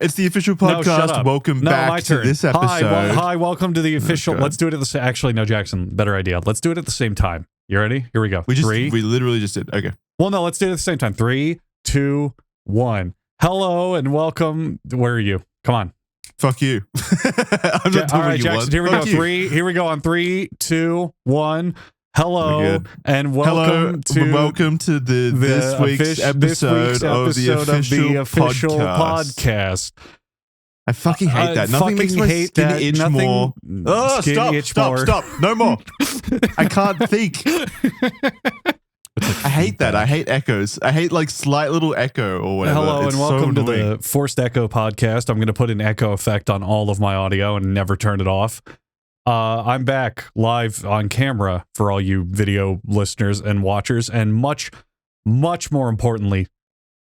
It's the official No, shut podcast. up. Welcome No, back my to turn. this episode. Hi, welcome to the official. God. Let's do it at the same. Actually, no, Jackson. Better idea. Let's do it at the same time. You ready? Here we go. We literally just did. Okay. Well, no, let's do it at the same time. 3, 2, 1. Hello and welcome. Where are you? Come on. Fuck you. I'm not All right, you Jackson. want. Here we Fuck go. you. Here we go on 3, 2, 1. Hello and welcome to this week's episode of the official podcast. I fucking hate that. Nothing makes my skin itch more. Oh, stop. No more. I can't think. I hate that. I hate echoes. I hate like slight little echo or whatever. Hello it's and welcome so to the Forced Echo podcast. I'm going to put an echo effect on all of my audio and never turn it off. I'm back live on camera for all you video listeners and watchers, and much more importantly,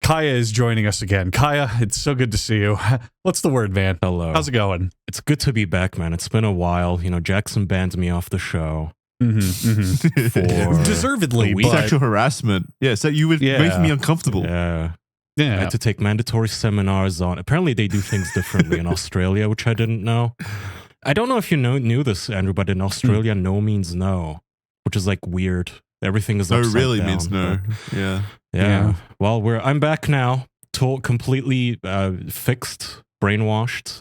Kaya is joining us again. Kaya, it's so good to see you. What's the word, man? Hello. How's it going? It's good to be back, man. It's been a while. You know, Jackson banned me off the show. For Deservedly, but sexual harassment. Yeah, so you were making me uncomfortable. I had to take mandatory seminars on. Apparently, they do things differently in Australia, which I didn't know. I don't know if you knew this, Andrew, but in Australia, no means no, which is like weird. Everything is upside really down, means no. but- Yeah. Well, I'm back now, completely fixed, brainwashed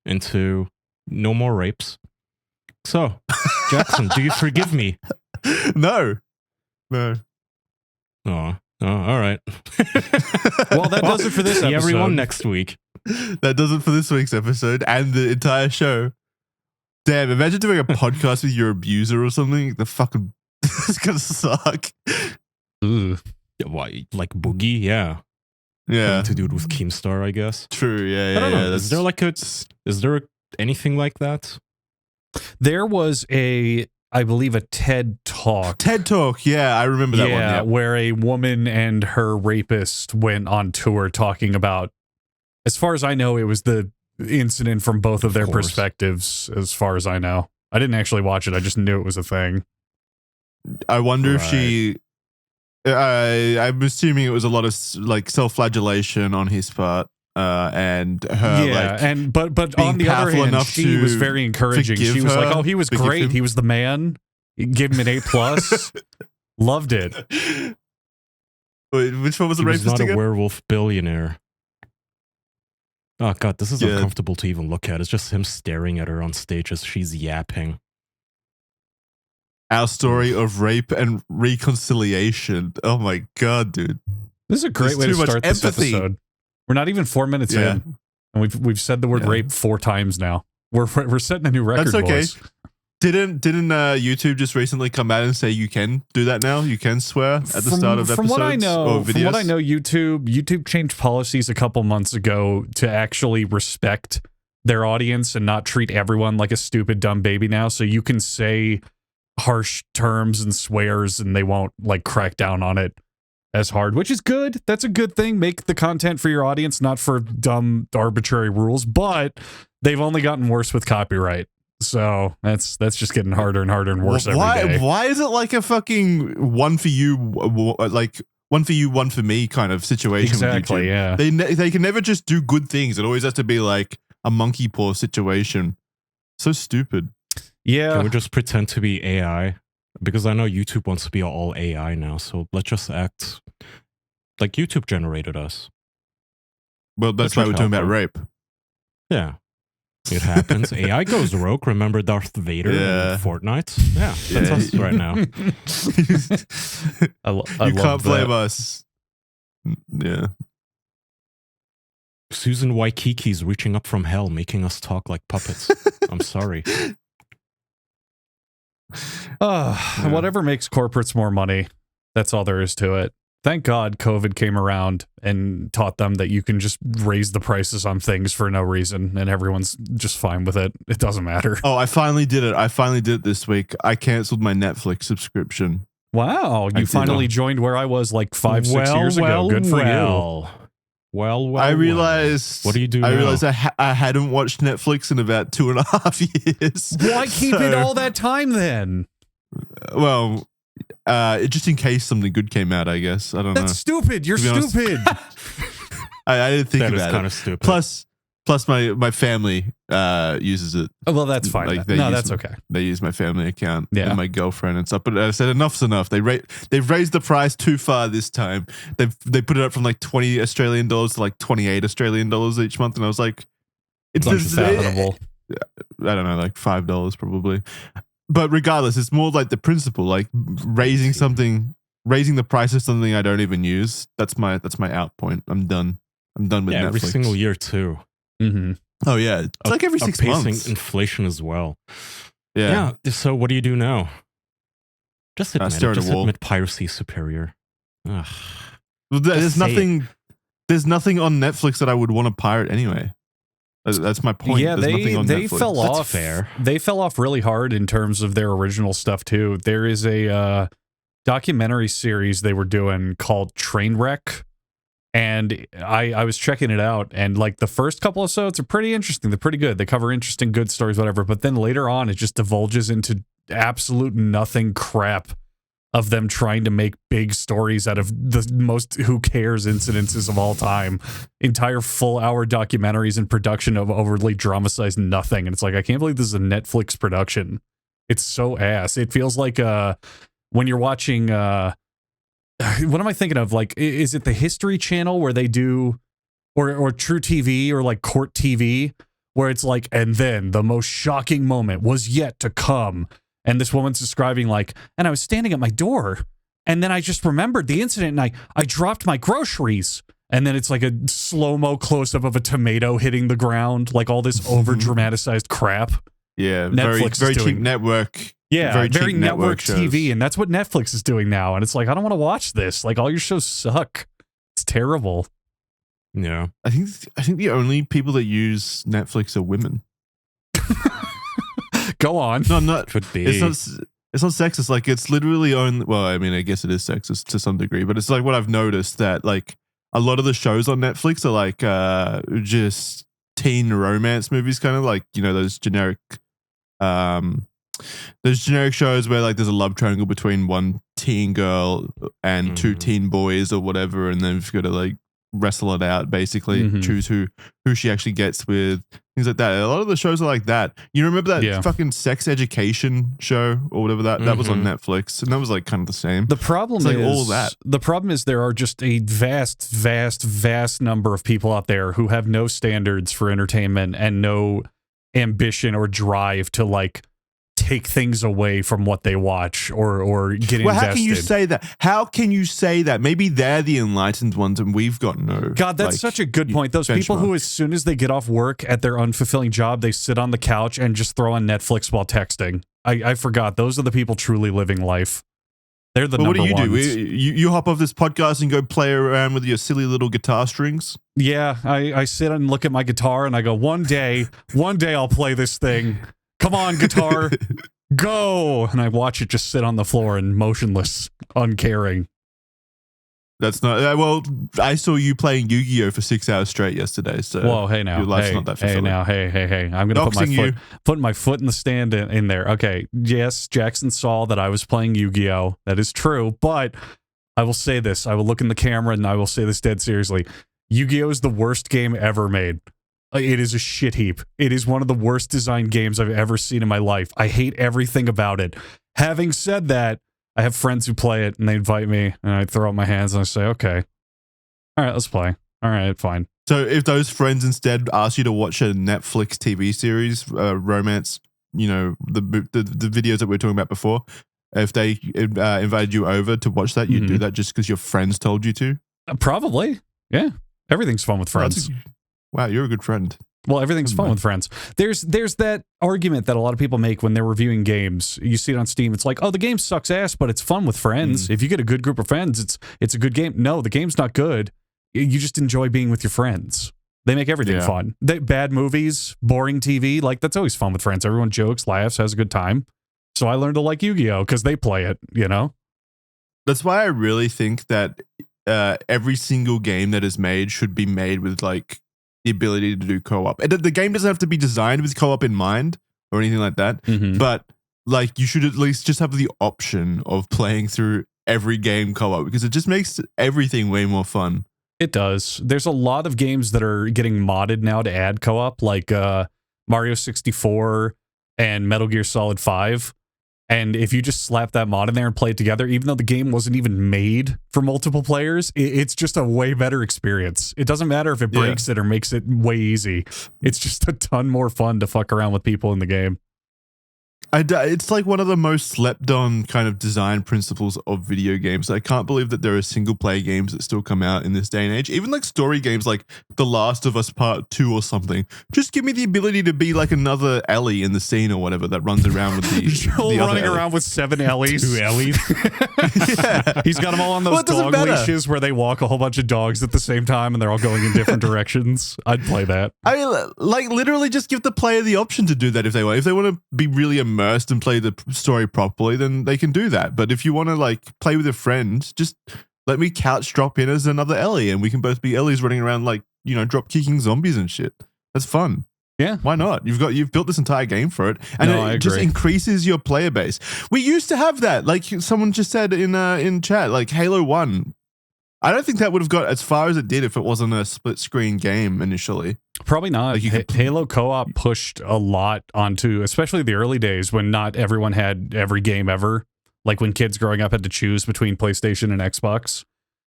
into no more rapes. So, Jackson, do you forgive me? No. Oh, all right. well, that does it for this See episode. everyone next week. That does it for this week's episode and the entire show. Damn, imagine doing a podcast with your abuser or something. The fucking it's gonna suck. Ugh. Why, like Boogie? Yeah. Yeah. To do it with Keemstar, I guess. True. Yeah. I don't know. That's Is there anything like that? There was I believe, a TED Talk. TED Talk. Yeah, I remember that one. Yeah. Where a woman and her rapist went on tour talking about, as far as I know, it was the incident from both of their perspectives, as far as I know. I didn't actually watch it. I just knew it was a thing. I wonder if she... I'm assuming it was a lot of like self-flagellation on his part. And her, but on the other hand, she was very encouraging. She was like, "Oh, he was great. He was the man. Give him an A+. Loved it." Wait, which one was the rapist He was not again? a werewolf billionaire. Oh god, this is uncomfortable to even look at. It's just him staring at her on stage as she's yapping. Our story of rape and reconciliation. Oh my god, dude! This is a great way to start this episode. We're not even 4 minutes in, and we've said the word rape 4 times now. We're setting a new record. That's okay. Boys. Didn't YouTube just recently come out and say you can do that now? You can swear at the start of episodes from what I know, or videos? From what I know, YouTube changed policies a couple months ago to actually respect their audience and not treat everyone like a stupid dumb baby now. So you can say harsh terms and swears, and they won't like crack down on it as hard, which is good. That's a good thing. Make the content for your audience, not for dumb arbitrary rules. But they've only gotten worse with copyright. So that's just getting harder and harder and worse every day. Why is it like a fucking one for you, like one for you, one for me kind of situation? Exactly. With YouTube? Yeah. They can never just do good things. It always has to be like a monkey paw situation. So stupid. Yeah. Can we just pretend to be AI? Because I know YouTube wants to be all AI now. So let's just act like YouTube generated us. Well, that's why we're talking about rape. Yeah. It happens. AI goes rogue. Remember Darth Vader in Fortnite? Yeah, that's us right now. You can't blame us. Yeah. Susan Waikiki's reaching up from hell, making us talk like puppets. I'm sorry. Whatever makes corporates more money. That's all there is to it. Thank God COVID came around and taught them that you can just raise the prices on things for no reason and everyone's just fine with it. It doesn't matter. Oh, I finally did it. I finally did it this week. I canceled my Netflix subscription. Wow. You finally joined where I was like 5-6 years ago. Good for you. Well, I realized. What do you do now? I realized I hadn't watched Netflix in about 2.5 years. Why keep it all that time then? Well, just in case something good came out, I guess. I don't know. That's stupid. You're stupid. I didn't think about it. That is kind of stupid. Plus, Plus, my family uses it. Oh, well, that's fine. Like, that's okay. They use my family account and my girlfriend and stuff. But I said enough's enough. They've raised the price too far this time. They put it up from like $20 Australian to like $28 Australian each month, and I was like, it's unfathomable. I don't know, like $5 probably. But regardless, it's more like the principle, like raising the price of something I don't even use. That's my out point. I'm done with Netflix. Every single year too. Mm-hmm. Oh yeah, it's like every 6 months. Inflation as well. Yeah. So what do you do now? Just admit piracy is superior. Ugh. There's nothing on Netflix that I would want to pirate anyway. That's my point. Yeah, they fell off. That's fair. They fell off really hard in terms of their original stuff too. There is a documentary series they were doing called Trainwreck. And I was checking it out, and like the first couple episodes are pretty interesting. They're pretty good. They cover interesting, good stories, whatever. But then later on, it just divulges into absolute nothing crap of them trying to make big stories out of the most who cares incidences of all time. Entire full-hour documentaries and production of overly dramatized nothing. And it's like, I can't believe this is a Netflix production. It's so ass. It feels like when you're watching... what am I thinking of? Like, is it the History Channel where they do, or True TV or like Court TV, where it's like, and then the most shocking moment was yet to come. And this woman's describing like, and I was standing at my door, and then I just remembered the incident, and I dropped my groceries. And then it's like a slow-mo close-up of a tomato hitting the ground, like all this over-dramatized crap. Yeah, Netflix very cheap network. Yeah, very network TV, and that's what Netflix is doing now. And it's like, I don't want to watch this. Like, all your shows suck. It's terrible. Yeah, I think the only people that use Netflix are women. Go on. No, not could be. It's not sexist. Like, it's literally only. Well, I mean, I guess it is sexist to some degree, but it's like what I've noticed that like a lot of the shows on Netflix are like just teen romance movies, kind of like, you know, those generic shows where like there's a love triangle between one teen girl and two teen boys or whatever, and then you've got to like wrestle it out, basically choose who she actually gets with, things like that. A lot of the shows are like that. You remember that fucking Sex Education show or whatever that was on Netflix, and that was like kind of the same. The problem is all that. The problem is there are just a vast number of people out there who have no standards for entertainment and no ambition or drive to like take things away from what they watch or get invested. How can you say that? How can you say that? Maybe they're the enlightened ones and we've got no. God, that's like, such a good point. Those people who, as soon as they get off work at their unfulfilling job, they sit on the couch and just throw on Netflix while texting. I forgot. Those are the people truly living life. They're the number ones. What do? You hop off this podcast and go play around with your silly little guitar strings? Yeah, I sit and look at my guitar and I go, one day I'll play this thing. Come on, guitar, go! And I watch it just sit on the floor and motionless, uncaring. That's not well. I saw you playing Yu-Gi-Oh for 6 hours straight yesterday. So whoa, hey now, your life's not that fulfilling. Hey. I'm gonna put my foot in the stand in there. Okay, yes, Jackson saw that I was playing Yu-Gi-Oh. That is true, but I will say this: I will look in the camera and I will say this dead seriously. Yu-Gi-Oh is the worst game ever made. It is a shit heap. It is one of the worst designed games I've ever seen in my life. I hate everything about it. Having said that, I have friends who play it and they invite me and I throw up my hands and I say, okay, all right, let's play. All right, fine. So if those friends instead ask you to watch a Netflix TV series, romance, you know, the videos that we were talking about before, if they invited you over to watch that, you'd do that just because your friends told you to? Probably. Yeah. Everything's fun with friends. Wow, you're a good friend. Well, everything's fun with friends. There's that argument that a lot of people make when they're reviewing games. You see it on Steam. It's like, oh, the game sucks ass, but it's fun with friends. If you get a good group of friends, it's a good game. No, the game's not good. You just enjoy being with your friends. They make everything fun. Bad movies, boring TV, like that's always fun with friends. Everyone jokes, laughs, has a good time. So I learned to like Yu-Gi-Oh because they play it, you know? That's why I really think that every single game that is made should be made with like the ability to do co-op. The game doesn't have to be designed with co-op in mind or anything like that, but like you should at least just have the option of playing through every game co-op because it just makes everything way more fun. It does. There's a lot of games that are getting modded now to add co-op, like Mario 64 and Metal Gear Solid 5. And if you just slap that mod in there and play it together, even though the game wasn't even made for multiple players, it's just a way better experience. It doesn't matter if it breaks it or makes it way easy. It's just a ton more fun to fuck around with people in the game. It's like one of the most slept on kind of design principles of video games. I can't believe that there are single player games that still come out in this day and age. Even like story games like The Last of Us Part 2 or something. Just give me the ability to be like another Ellie in the scene or whatever that runs around with the running around with 7 Ellies. 2 Ellies. Yeah. He's got them all on those dog leashes where they walk a whole bunch of dogs at the same time and they're all going in different directions. I'd play that. I mean, like literally just give the player the option to do that if they want. If they want to be really immersed and play the story properly, then they can do that. But if you want to like play with a friend, just let me couch drop in as another Ellie and we can both be Ellies running around like, you know, drop kicking zombies and shit. That's fun. Yeah. Why not? You've built this entire game for it. And it just increases your player base. We used to have that. Like someone just said in chat, like Halo 1. I don't think that would have got as far as it did if it wasn't a split screen game initially. Probably not. Like Halo co-op pushed a lot onto, especially the early days when not everyone had every game ever. Like when kids growing up had to choose between PlayStation and Xbox.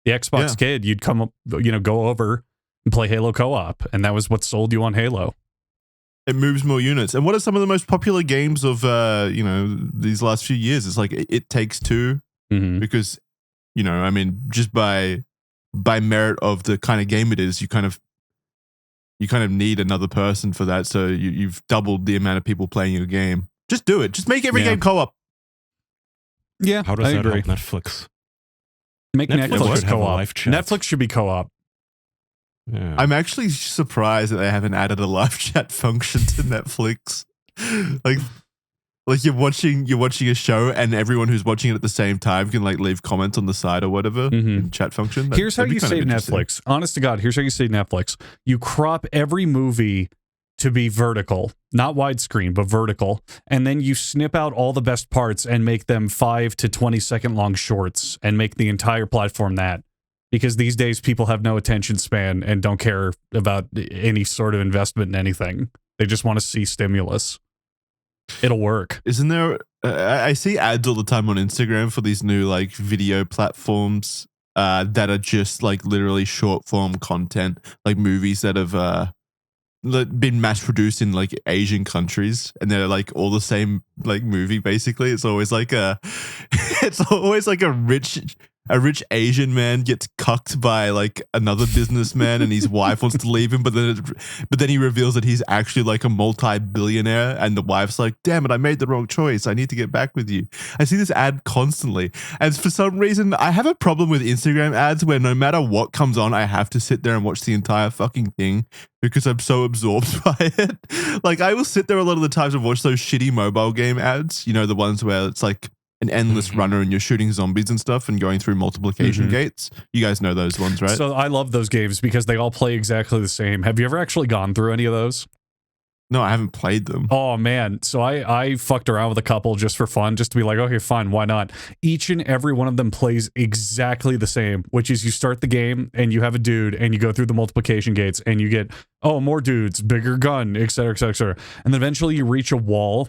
The Xbox kid, you'd come up, go over and play Halo co-op, and that was what sold you on Halo. It moves more units. And what are some of the most popular games of these last few years? It's like It Takes Two, because I mean, just by merit of the kind of game it is, you kind of need another person for that. So you've doubled the amount of people playing your game. Just do it. Just make every game co-op. Yeah, how does that help Netflix? Make Netflix co-op. Netflix should be co-op. Yeah. I'm actually surprised that they haven't added a live chat function to Netflix. Like you're watching a show and everyone who's watching it at the same time can like leave comments on the side or whatever in chat function. Here's how you say Netflix. Honest to God, here's how you say Netflix. You crop every movie to be vertical, not widescreen, but vertical. And then you snip out all the best parts and make them 5 to 20 second long shorts and make the entire platform that. Because these days people have no attention span and don't care about any sort of investment in anything. They just want to see stimulus. It'll work. Isn't there? I see ads all the time on Instagram for these new like video platforms that are just like literally short form content, like movies that have been mass produced in like Asian countries, and they're like all the same like movie. Basically, it's always like a rich Asian man gets cucked by like another businessman and his wife wants to leave him, but then he reveals that he's actually like a multi-billionaire and the wife's like, damn it, I made the wrong choice. I need to get back with you. I see this ad constantly. And for some reason, I have a problem with Instagram ads where no matter what comes on, I have to sit there and watch the entire fucking thing because I'm so absorbed by it. Like I will sit there a lot of the times and watch those shitty mobile game ads, the ones where it's like an endless runner and you're shooting zombies and stuff and going through multiplication gates. You guys know those ones, right? So I love those games because they all play exactly the same. Have you ever actually gone through any of those? No, I haven't played them. Oh, man. So I fucked around with a couple just for fun, just to be like, okay, fine, why not? Each and every one of them plays exactly the same, which is you start the game and you have a dude and you go through the multiplication gates and you get, more dudes, bigger gun, et cetera, et cetera, et cetera. And then eventually you reach a wall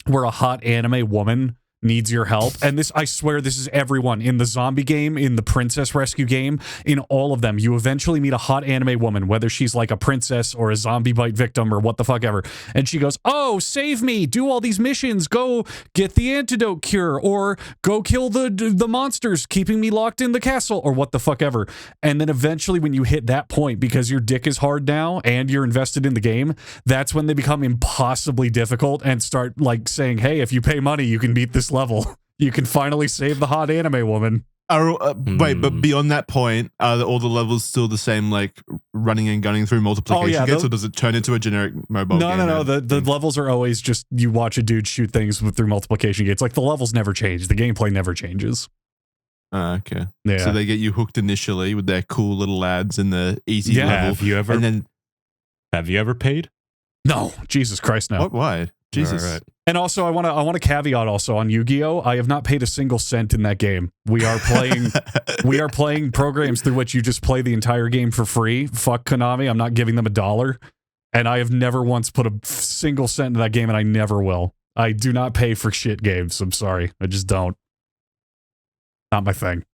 where a hot anime woman needs your help. And this, I swear, this is everyone. In the zombie game, in the princess rescue game, in all of them, you eventually meet a hot anime woman, whether she's like a princess or a zombie bite victim or what the fuck ever. And she goes, oh, save me, do all these missions, go get the antidote cure, or go kill the monsters keeping me locked in the castle, or what the fuck ever. And then eventually when you hit that point, because your dick is hard now and you're invested in the game, that's when they become impossibly difficult and start like saying, hey, if you pay money, you can beat this level. You can finally save the hot anime woman. Wait, but beyond that point, are all the levels still the same, like running and gunning through multiplication gates, or does it turn into a generic mobile game? No. The levels are always just you watch a dude shoot things through multiplication gates. Like the levels never change. The gameplay never changes. Okay. Yeah. So they get you hooked initially with their cool little ads in the easy level. Have you ever paid? No. Jesus Christ, no. What? Why? Jesus. All right. And also, I want to caveat also on Yu-Gi-Oh! I have not paid a single cent in that game. We are playing programs through which you just play the entire game for free. Fuck Konami, I'm not giving them $1. And I have never once put a single cent into that game, and I never will. I do not pay for shit games. I'm sorry. I just don't. Not my thing.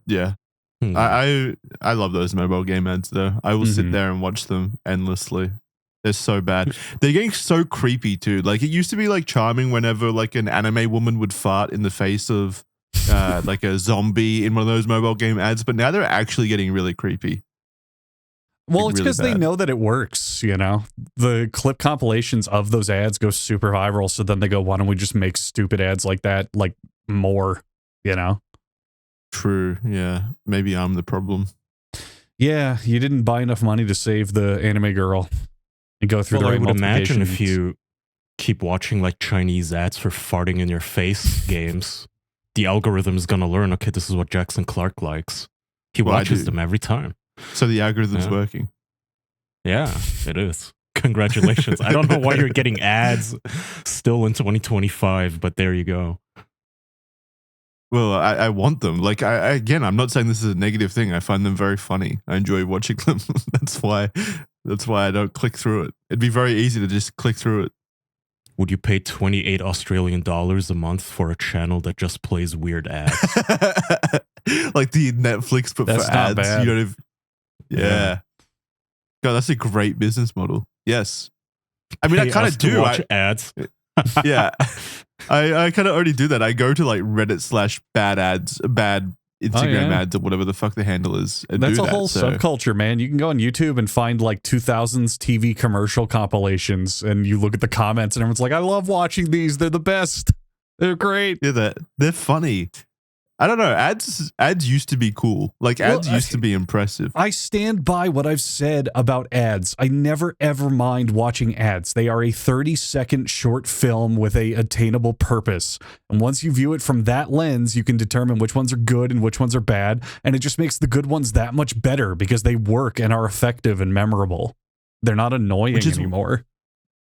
Yeah. I love those mobile game ads, though. I will sit there and watch them endlessly. They're so bad. They're getting so creepy too. Like it used to be like charming whenever like an anime woman would fart in the face of like a zombie in one of those mobile game ads, but now they're actually getting really creepy. Well, it's because they know that it works, you know? The clip compilations of those ads go super viral, so then they go, why don't we just make stupid ads like that, like more, you know? True, yeah. Maybe I'm the problem. Yeah, you didn't buy enough money to save the anime girl. And go through the right I would imagine multiplications. if you keep watching like Chinese ads for farting in your face games, the algorithm is gonna learn, okay, this is what Jackson Clarke likes. He watches them every time. So the algorithm's working. Yeah, it is. Congratulations. I don't know why you're getting ads still in 2025, but there you go. Well, I want them. Like, again, I'm not saying this is a negative thing. I find them very funny. I enjoy watching them. That's why I don't click through it. It'd be very easy to just click through it. Would you pay 28 Australian dollars a month for a channel that just plays weird ads? Like the Netflix, but that's for not ads. Bad. You know, yeah. God, that's a great business model. Yes. I mean, I kind of do. Watch ads. Yeah. I kind of already do that. I go to like Reddit/bad ads, bad Instagram ads or whatever the fuck the handle is. And that's do a whole subculture, man. You can go on YouTube and find like 2000s TV commercial compilations, and you look at the comments, and everyone's like, "I love watching these. They're the best. They're great. Yeah, they're funny." I don't know. Ads used to be cool. Like ads used to be impressive. I stand by what I've said about ads. I never ever mind watching ads. They are a 30-second short film with a attainable purpose. And once you view it from that lens, you can determine which ones are good and which ones are bad. And it just makes the good ones that much better because they work and are effective and memorable. They're not annoying anymore.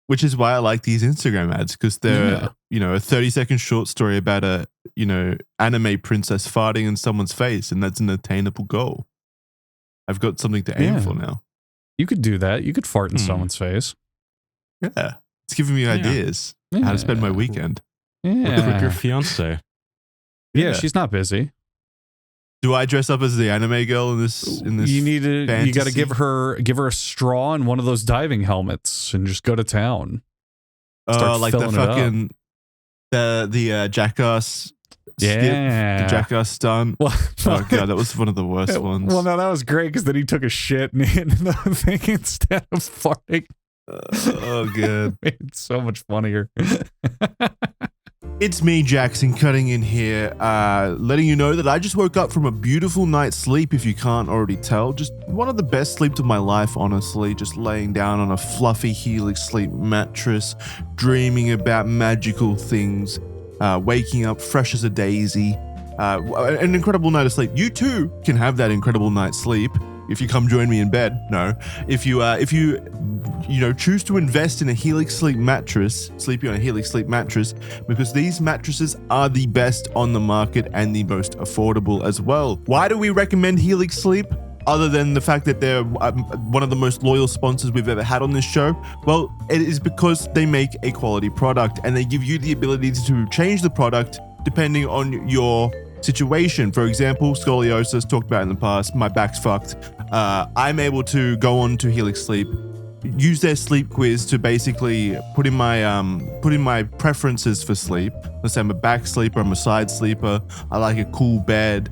Which is why I like these Instagram ads, because they're, you know, a 30-second short story about a, you know, anime princess farting in someone's face, and that's an attainable goal. I've got something to aim for now. You could do that. You could fart in someone's face. Yeah. It's giving me ideas how to spend my weekend. Yeah. With your fiance. Yeah, she's not busy. Do I dress up as the anime girl in this? You need to. fantasy? You got to give her a straw and one of those diving helmets, and just go to town. Start like the filling it up. fucking the Jackass skip, the Jackass stunt. Well, oh god, that was one of the worst ones. Well, no, that was great because then he took a shit and he hit the thing instead of farting. Oh god, Made it so much funnier. It's me, Jackson, cutting in here, letting you know that I just woke up from a beautiful night's sleep, if you can't already tell. Just one of the best sleeps of my life, honestly. Just laying down on a fluffy Helix Sleep mattress, dreaming about magical things, waking up fresh as a daisy. An incredible night of sleep. You too can have that incredible night's sleep if you come join me in bed. No, if you choose to invest in a Helix Sleep mattress, sleeping on a Helix Sleep mattress, because these mattresses are the best on the market and the most affordable as well. Why do we recommend Helix Sleep? Other than the fact that they're one of the most loyal sponsors we've ever had on this show? Well, it is because they make a quality product and they give you the ability to change the product depending on your situation. For example, scoliosis, talked about in the past, my back's fucked. I'm able to go on to Helix Sleep, use their sleep quiz to basically put in my preferences for sleep. Let's say I'm a back sleeper, I'm a side sleeper, I like a cool bed,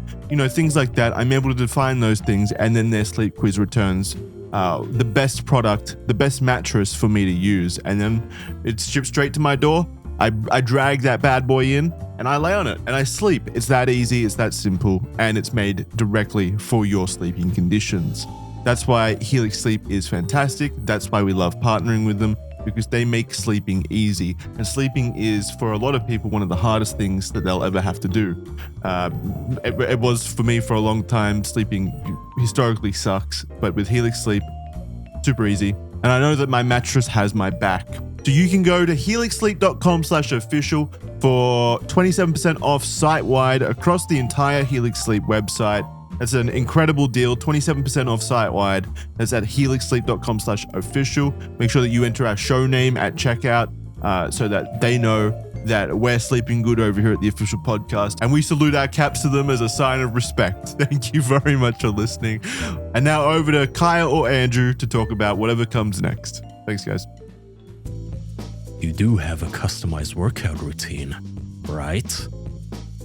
things like that. I'm able to define those things, and then their sleep quiz returns the best product, the best mattress for me to use, and then it's shipped straight to my door. I drag that bad boy in and I lay on it and I sleep. It's that easy, it's that simple, and it's made directly for your sleeping conditions. That's why Helix Sleep is fantastic. That's why we love partnering with them, because they make sleeping easy. And sleeping is, for a lot of people, one of the hardest things that they'll ever have to do. It was for me for a long time. Sleeping historically sucks, but with Helix Sleep, super easy. And I know that my mattress has my back. So you can go to helixsleep.com/official for 27% off site-wide across the entire Helix Sleep website. That's an incredible deal, 27% off site-wide. That's at helixsleep.com/official. Make sure that you enter our show name at checkout so that they know that we're sleeping good over here at the official podcast. And we salute our caps to them as a sign of respect. Thank you very much for listening. And now over to Kyle or Andrew to talk about whatever comes next. Thanks, guys. You do have a customized workout routine, right?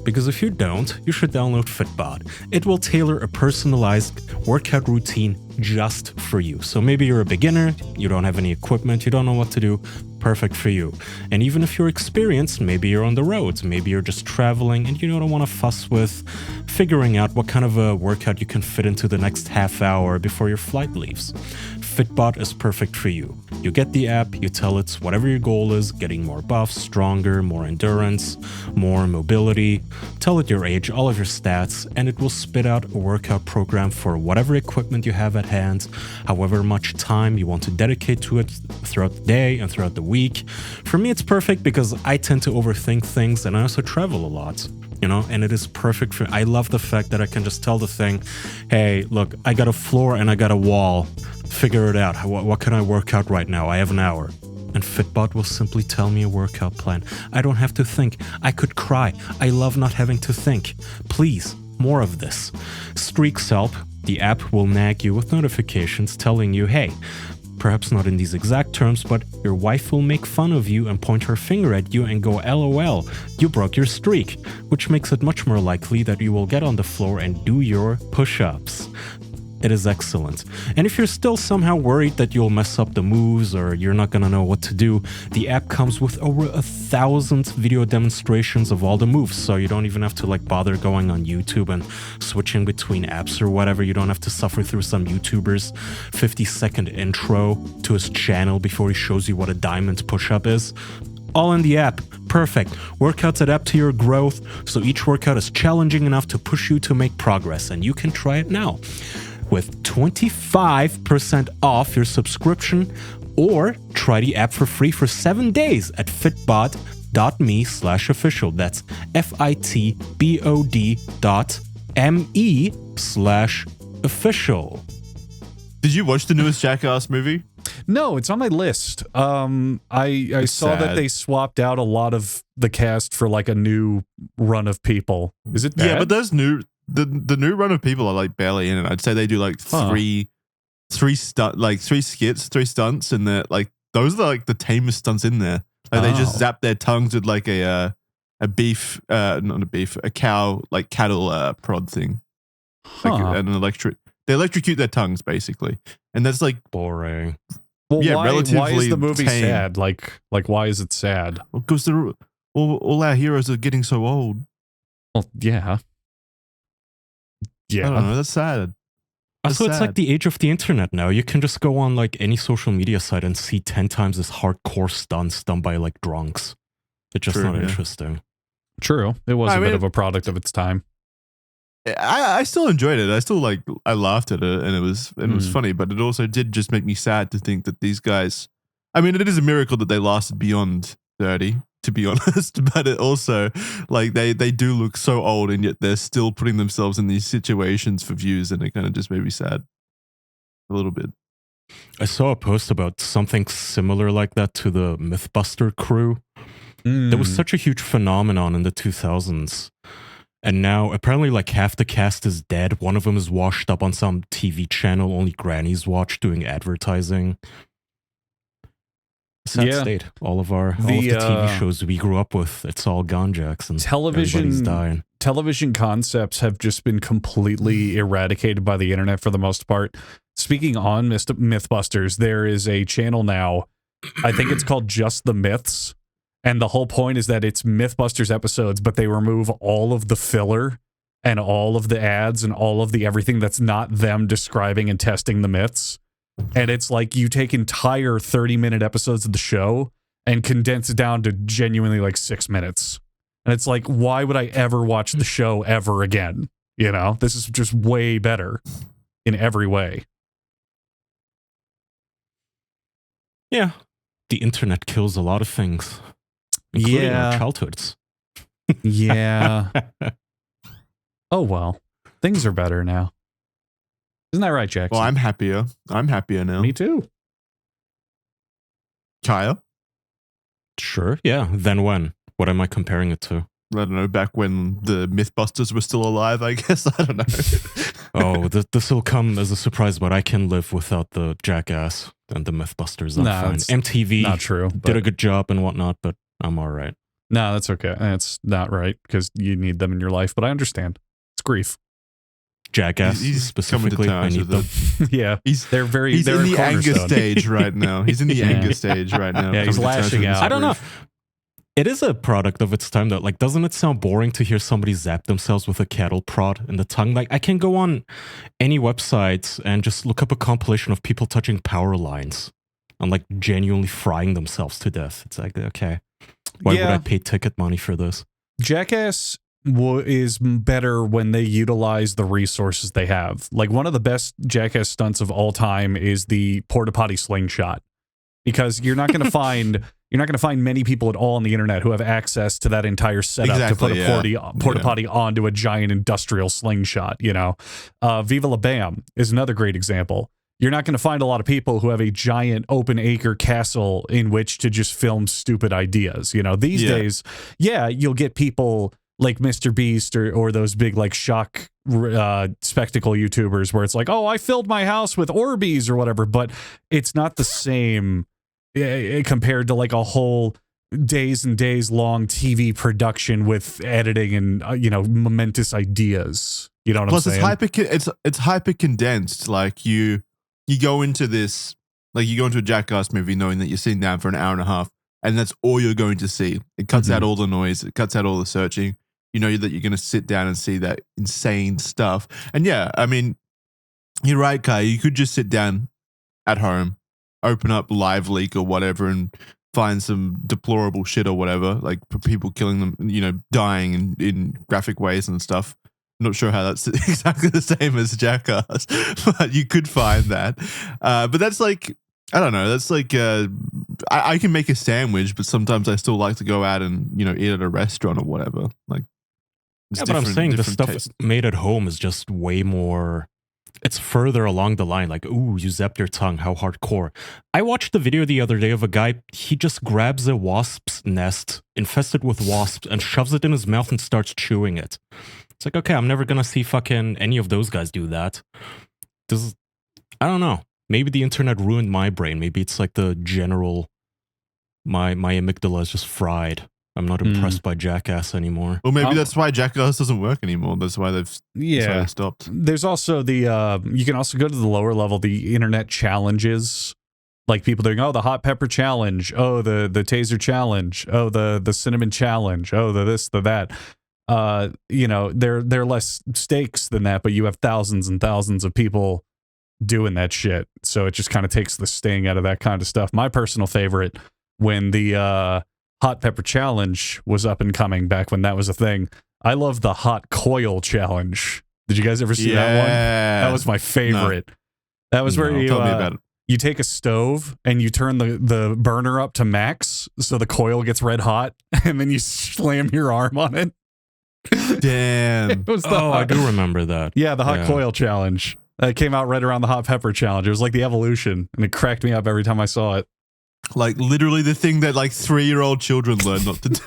Because if you don't, you should download Fitbod. It will tailor a personalized workout routine just for you. So maybe you're a beginner, you don't have any equipment, you don't know what to do. Perfect for you. And even if you're experienced, maybe you're on the road, maybe you're just traveling and you don't want to fuss with figuring out what kind of a workout you can fit into the next half hour before your flight leaves. Fitbod is perfect for you. You get the app, you tell it whatever your goal is, getting more buff, stronger, more endurance, more mobility. Tell it your age, all of your stats, and it will spit out a workout program for whatever equipment you have at hand, however much time you want to dedicate to it throughout the day and throughout the week. For me, it's perfect because I tend to overthink things and I also travel a lot. And it is perfect for, I love the fact that I can just tell the thing, hey, look, I got a floor and I got a wall. Figure it out. What can I work out right now? I have an hour. And Fitbod will simply tell me a workout plan. I don't have to think. I could cry. I love not having to think. Please, more of this. Streaks help. The app will nag you with notifications telling you, hey, perhaps not in these exact terms, but your wife will make fun of you and point her finger at you and go, LOL, you broke your streak, which makes it much more likely that you will get on the floor and do your push-ups. It is excellent. And if you're still somehow worried that you'll mess up the moves or you're not gonna know what to do, the app comes with over 1,000 video demonstrations of all the moves, so you don't even have to bother going on YouTube and switching between apps or whatever. You don't have to suffer through some YouTuber's 50-second intro to his channel before he shows you what a diamond push-up is. All in the app. Perfect. Workouts adapt to your growth, so each workout is challenging enough to push you to make progress, and you can try it now with 25% off your subscription, or try the app for free for 7 days at fitbod.me/official. That's FITBOD.me/official. Did you watch the newest Jackass movie? No, it's on my list. I saw that they swapped out a lot of the cast for a new run of people. Is it bad? Yeah, but those new the new run of people are barely in it. I'd say they do three skits, 3 stunts, and they're those are the tamest stunts in there. They just zap their tongues with a cow cattle prod thing, they electrocute their tongues basically, and that's boring. Well, yeah, why is the movie tame. sad? Why is it sad? Because all our heroes are getting so old. Well, yeah. I don't know. That's sad. Also, it's the age of the internet now. You can just go on any social media site and see 10 times as hardcore stunts done by drunks. It's just not interesting. True. It was a bit of a product of its time. I still enjoyed it. I still I laughed at it, and it was funny. But it also did just make me sad to think that these guys. I mean, it is a miracle that they lasted beyond 30, to be honest. But it also they do look so old, and yet they're still putting themselves in these situations for views, and it kind of just made me sad a little bit. I saw a post about something similar like that to the Mythbuster crew. There was such a huge phenomenon in the 2000s. And now, apparently, half the cast is dead. One of them is washed up on some TV channel only grannies watch doing advertising. Sad state. All of the TV shows we grew up with, it's all gone, Jackson. Everybody's dying. Television concepts have just been completely eradicated by the internet for the most part. Speaking on Mythbusters, there is a channel now, I think it's called Just the Myths. And the whole point is that it's Mythbusters episodes, but they remove all of the filler and all of the ads and all of the everything that's not them describing and testing the myths. And it's you take entire 30-minute episodes of the show and condense it down to genuinely 6 minutes. And it's why would I ever watch the show ever again? This is just way better in every way. Yeah. the internet kills a lot of things, including our childhoods. Yeah. Oh, well. Things are better now. Isn't that right, Jackson? Well, I'm happier. I'm happier now. Me too. Kyle? Sure, yeah. Then when? What am I comparing it to? I don't know, back when the Mythbusters were still alive, I guess. I don't know. Oh, this will come as a surprise, but I can live without the Jackass and the Mythbusters. I'm fine. MTV not true, did a good job and whatnot, but I'm all right. No, that's okay. That's not right because you need them in your life, but I understand. It's grief. Jackass, he's specifically, I need them. Yeah, they're in the anger stage right now. He's in the anger stage right now. Yeah, he's lashing out. I don't know. It is a product of its time, though. Like, doesn't it sound boring to hear somebody zap themselves with a cattle prod in the tongue? Like, I can go on any websites and just look up a compilation of people touching power lines and, like, genuinely frying themselves to death. It's like, okay, why would I pay ticket money for this? Jackass is better when they utilize the resources they have. Like, one of the best Jackass stunts of all time is the porta potty slingshot, because you're not going to find many people at all on the internet who have access to that entire setup to put a porta potty onto a giant industrial slingshot. You know, Viva La Bam is another great example. You're not going to find a lot of people who have a giant open acre castle in which to just film stupid ideas. You know, these days, you'll get people like Mr. Beast or those big like shock spectacle YouTubers where it's like, oh, I filled my house with Orbeez or whatever, but it's not the same compared to like a whole days and days long TV production with editing and momentous ideas. You know what I'm saying? Plus, it's hyper condensed. Like you go into this, like you go into a Jackass movie knowing that you're sitting down for an hour and a half, and that's all you're going to see. It cuts out all the noise. It cuts out all the searching. You know that you're going to sit down and see that insane stuff. And yeah, I mean, you're right, Kai. You could just sit down at home, open up Live Leak or whatever, and find some deplorable shit or whatever, like people killing them, dying in graphic ways and stuff. I'm not sure how that's exactly the same as Jackass, but you could find that. But that's like, I don't know. That's like, I can make a sandwich, but sometimes I still like to go out and, eat at a restaurant or whatever. Like, but I'm saying the stuff made at home is just way more, it's further along the line. Like, ooh, you zapped your tongue. How hardcore. I watched the video the other day of a guy, he just grabs a wasp's nest infested with wasps and shoves it in his mouth and starts chewing it. It's like, okay, I'm never going to see fucking any of those guys do that. I don't know. Maybe the internet ruined my brain. Maybe it's like the general, my amygdala is just fried. I'm not impressed by Jackass anymore. Well, maybe that's why Jackass doesn't work anymore. That's why they've stopped. There's also the, you can also go to the lower level, the internet challenges. Like people doing, oh, the hot pepper challenge. Oh, the taser challenge. Oh, the cinnamon challenge. Oh, the this, the that. They're less stakes than that, but you have thousands and thousands of people doing that shit. So it just kind of takes the sting out of that kind of stuff. My personal favorite, when the hot pepper challenge was up and coming back when that was a thing, I love the hot coil challenge. Did you guys ever see that one? That was my favorite. No. That was where you take a stove and you turn the burner up to max so the coil gets red hot, and then you slam your arm on it. Damn. I do remember that. Yeah, the hot coil challenge. It came out right around the hot pepper challenge. It was like the evolution, and it cracked me up every time I saw it. Like literally the thing that like 3-year-old children learn not to do.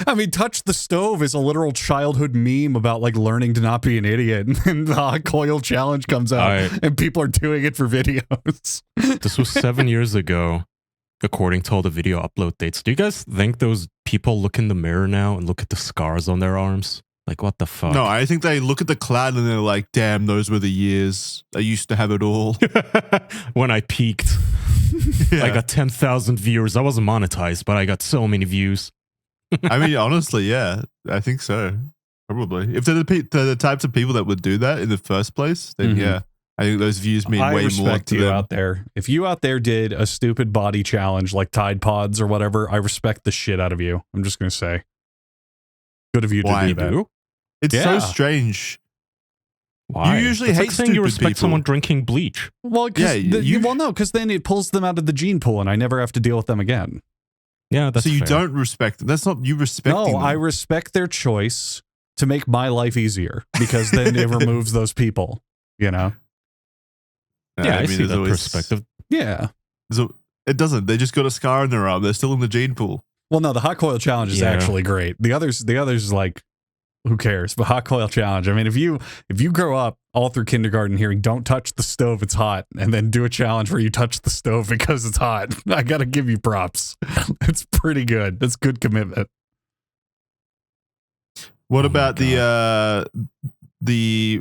I mean, touch the stove is a literal childhood meme about like learning to not be an idiot, and the hot coil challenge comes out, and people are doing it for videos. This was 7 years ago, according to all the video upload dates. Do you guys think those people look in the mirror now and look at the scars on their arms? Like, what the fuck? No, I think they look at the cloud and they're like, damn, those were the years. I used to have it all. When I peaked. I got 10,000 viewers. I wasn't monetized, but I got so many views. I mean, honestly, yeah, I think so. Probably. If they're the types of people that would do that in the first place, then yeah, I think those views mean way more to you them. Out there. If you out there did a stupid body challenge like Tide Pods or whatever, I respect the shit out of you. I'm just going to say. Good of you to do that. It's so strange. Why? You usually it's hate like saying you respect people. someone drinking bleach. Well, no, because then it pulls them out of the gene pool, and I never have to deal with them again. Yeah, that's so you fair. don't respect them. That's not you respecting them. No, I respect their choice to make my life easier because then it removes those people. You know? Yeah, I see that perspective. Yeah. So it doesn't. They just got a scar on their arm. They're still in the gene pool. Well, no, the hot coil challenge is actually great. The others like, who cares? But hot coil challenge. I mean, if you grow up all through kindergarten hearing "Don't touch the stove, it's hot," and then do a challenge where you touch the stove because it's hot, I gotta give you props. It's pretty good. That's good commitment. What about the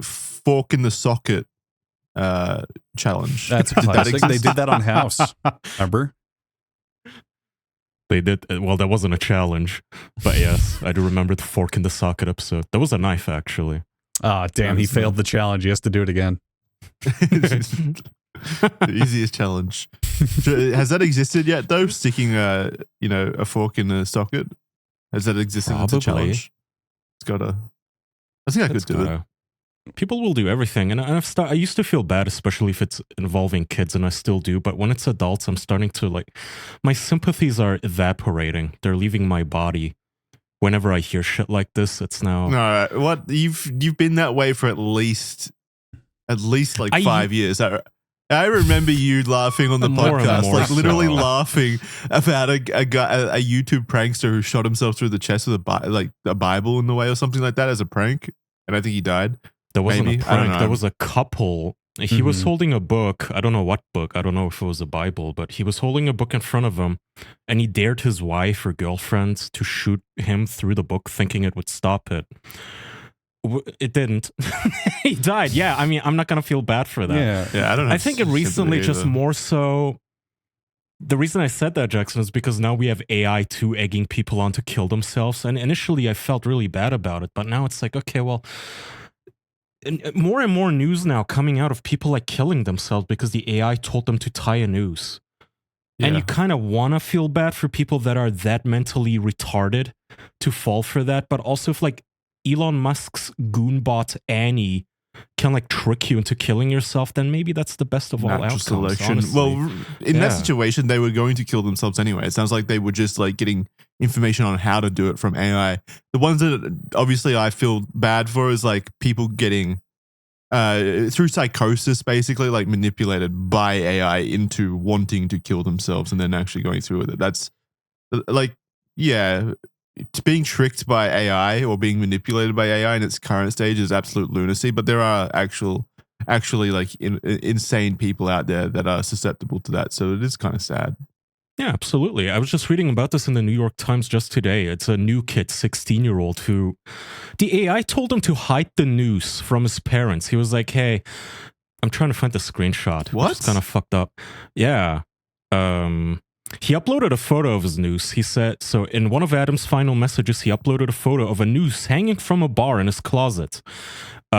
fork in the socket challenge? That's a classic. They did that on House. Remember? They did. Well, that wasn't a challenge, but yes, I do remember the fork in the socket episode. That was a knife, actually. Ah, damn! He failed the challenge. He has to do it again. The easiest challenge. Has that existed yet, though? Sticking a fork in a socket. Has that existed as a challenge? It's gotta. I think I could do it. People will do everything, and I used to feel bad, especially if it's involving kids, and I still do. But when it's adults, I'm starting to my sympathies are evaporating. They're leaving my body. Whenever I hear shit like this, it's now. No, what you've been that way for at least 5 years. I remember you laughing on the podcast, literally laughing about a YouTube prankster who shot himself through the chest with a Bible in the way or something like that as a prank, and I think he died. That wasn't a prank. There was a couple. He was holding a book. I don't know what book. I don't know if it was a Bible, but he was holding a book in front of him, and he dared his wife or girlfriend to shoot him through the book, thinking it would stop it. It didn't. He died. Yeah, I mean, I'm not gonna feel bad for that. Yeah. I don't know. I think it recently just more so. The reason I said that, Jackson, is because now we have AI too egging people on to kill themselves, and initially I felt really bad about it, but now it's like, okay, well. And more news now coming out of people killing themselves because the AI told them to tie a noose. Yeah. And you kind of want to feel bad for people that are that mentally retarded to fall for that. But also if Elon Musk's Goon bot Annie can trick you into killing yourself, then maybe that's the best of all outcomes. Selection. Well, in that situation, they were going to kill themselves anyway. It sounds like they were just getting information on how to do it from AI. The ones that obviously I feel bad for is people getting through psychosis, basically manipulated by AI into wanting to kill themselves and then actually going through with it. That's being tricked by AI or being manipulated by AI in its current stage is absolute lunacy. But there are actually insane people out there that are susceptible to that. So it is kind of sad. Yeah, absolutely. I was just reading about this in the New York Times just today. It's a new kid, 16-year-old, who the AI told him to hide the noose from his parents. He was like, hey, I'm trying to find the screenshot. What? It's kind of fucked up. Yeah. He uploaded a photo of his noose. He said, so in one of Adam's final messages, he uploaded a photo of a noose hanging from a bar in his closet.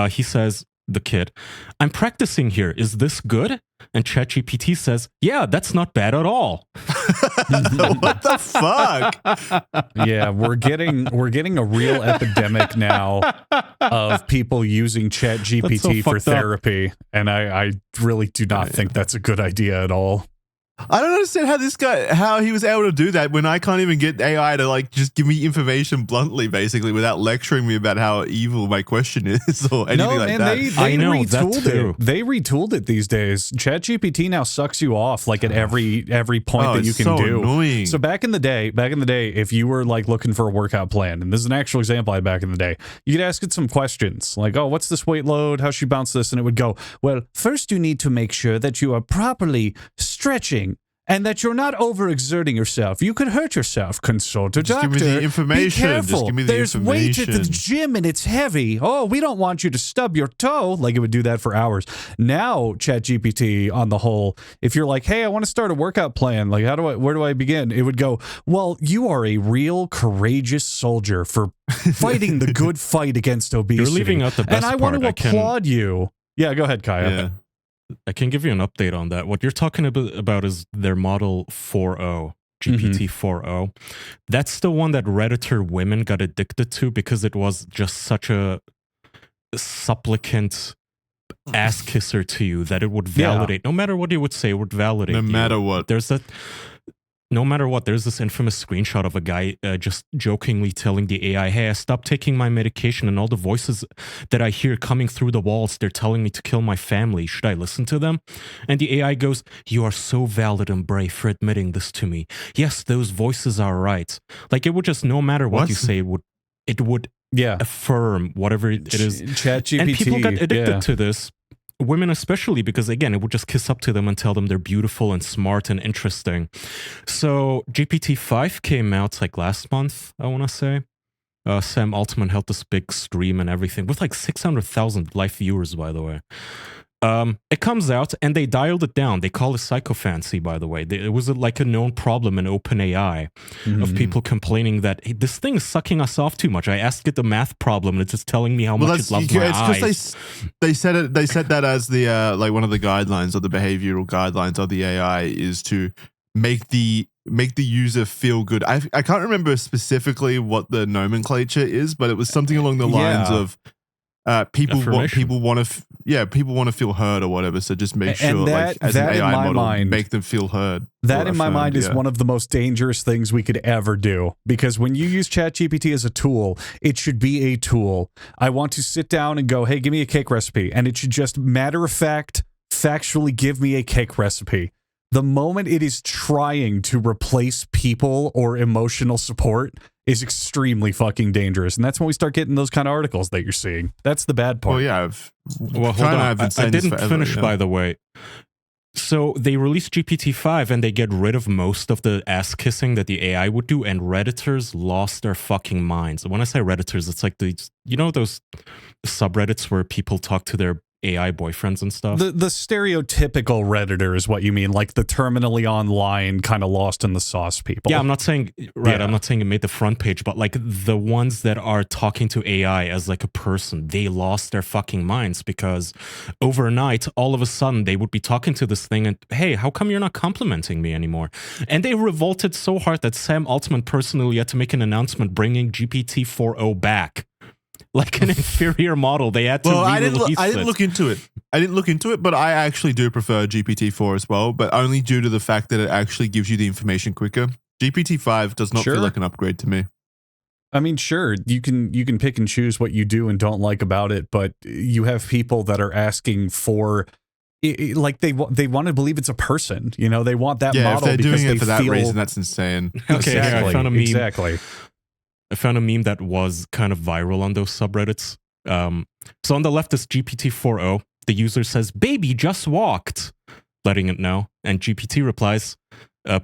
He says, the kid, I'm practicing here. Is this good? And ChatGPT says, yeah, that's not bad at all. What the fuck? Yeah, we're getting a real epidemic now of people using ChatGPT for therapy. And I really do not think that's a good idea at all. I don't understand how he was able to do that when I can't even get AI to just give me information bluntly, basically, without lecturing me about how evil my question is or anything like that. They retooled it. They retooled it these days. ChatGPT now sucks you off at every point that you can do. Annoying. So back in the day, if you were looking for a workout plan, and this is an actual example I had back in the day, you could ask it some questions oh, what's this weight load? How should you bounce this? And it would go, well, first you need to make sure that you are properly stretching and that you're not overexerting yourself. You could hurt yourself. Consult a doctor. Give me the information. Be careful. Just give me the There's information. weight at the gym and it's heavy. Oh, we don't want you to stub your toe. It would do that for hours. Now, ChatGPT, on the whole, if you're hey, I want to start a workout plan, where do I begin? It would go, well, you are a real courageous soldier for fighting the good fight against obesity. You're leaving out the best and I want to applaud you. Yeah, go ahead, Kaya. Yeah. I can give you an update on that. What you're talking about is their model 4.0, GPT 4.0. That's the one that Redditor women got addicted to because it was just such a supplicant ass kisser to you that it would validate. No matter what you would say, it would validate. No matter what. No matter what, there's this infamous screenshot of a guy just jokingly telling the AI, hey, I stopped taking my medication and all the voices that I hear coming through the walls, they're telling me to kill my family. Should I listen to them? And the AI goes, you are so valid and brave for admitting this to me. Yes, those voices are right. Like, it would just, no matter what you say, it would affirm whatever it is. ChatGPT. And people got addicted to this. Women especially, because again, it would just kiss up to them and tell them they're beautiful and smart and interesting. So GPT-5 came out like last month, I want to say. Sam Altman held this big stream and everything with like 600,000 live viewers, by the way. It comes out and they dialed it down. They call it psychophancy, by the way. It was like a known problem in OpenAI of people complaining that hey, this thing is sucking us off too much. I asked it the math problem and it's just telling me how much it loves my eyes. It's because they said that as the like one of the guidelines or the behavioral guidelines of the AI is to make the user feel good. I can't remember specifically what the nomenclature is, but it was something along the lines of people want to feel heard or whatever. So just make sure, like, as an AI model, make them feel heard. That in my mind is one of the most dangerous things we could ever do, because when you use ChatGPT as a tool, it should be a tool. I want to sit down and go, hey, give me a cake recipe, and it should just matter of fact, factually give me a cake recipe. The moment it is trying to replace people or emotional support is extremely fucking dangerous. And that's when we start getting those kind of articles that you're seeing. That's the bad part. Well, yeah. Hold on. I didn't finish, by the way. So they released GPT-5 and they get rid of most of the ass kissing that the AI would do, and Redditors lost their fucking minds. When I say Redditors, it's like those subreddits where people talk to their AI boyfriends and stuff. The stereotypical Redditor is what you mean, like the terminally online kind of lost in the sauce people. Yeah, I'm not saying I'm not saying it made the front page, but like the ones that are talking to AI as like a person, they lost their fucking minds because overnight, all of a sudden, they would be talking to this thing and, hey, how come you're not complimenting me anymore? And they revolted so hard that Sam Altman personally had to make an announcement bringing GPT-4o back. Like an inferior model, they had to re-release it. I didn't look into it. I didn't look into it, but I actually do prefer GPT-4 as well, but only due to the fact that it actually gives you the information quicker. GPT-5 does not feel like an upgrade to me. I mean, sure, you can pick and choose what you do and don't like about it, but you have people that are asking for, like, they want to believe it's a person. You know, they want that model. If they're doing it for that reason, that's insane. Okay, exactly. I found a meme. Exactly. I found a meme that was kind of viral on those subreddits. So on the left is GPT-4o. The user says, baby just walked, letting it know. And GPT replies,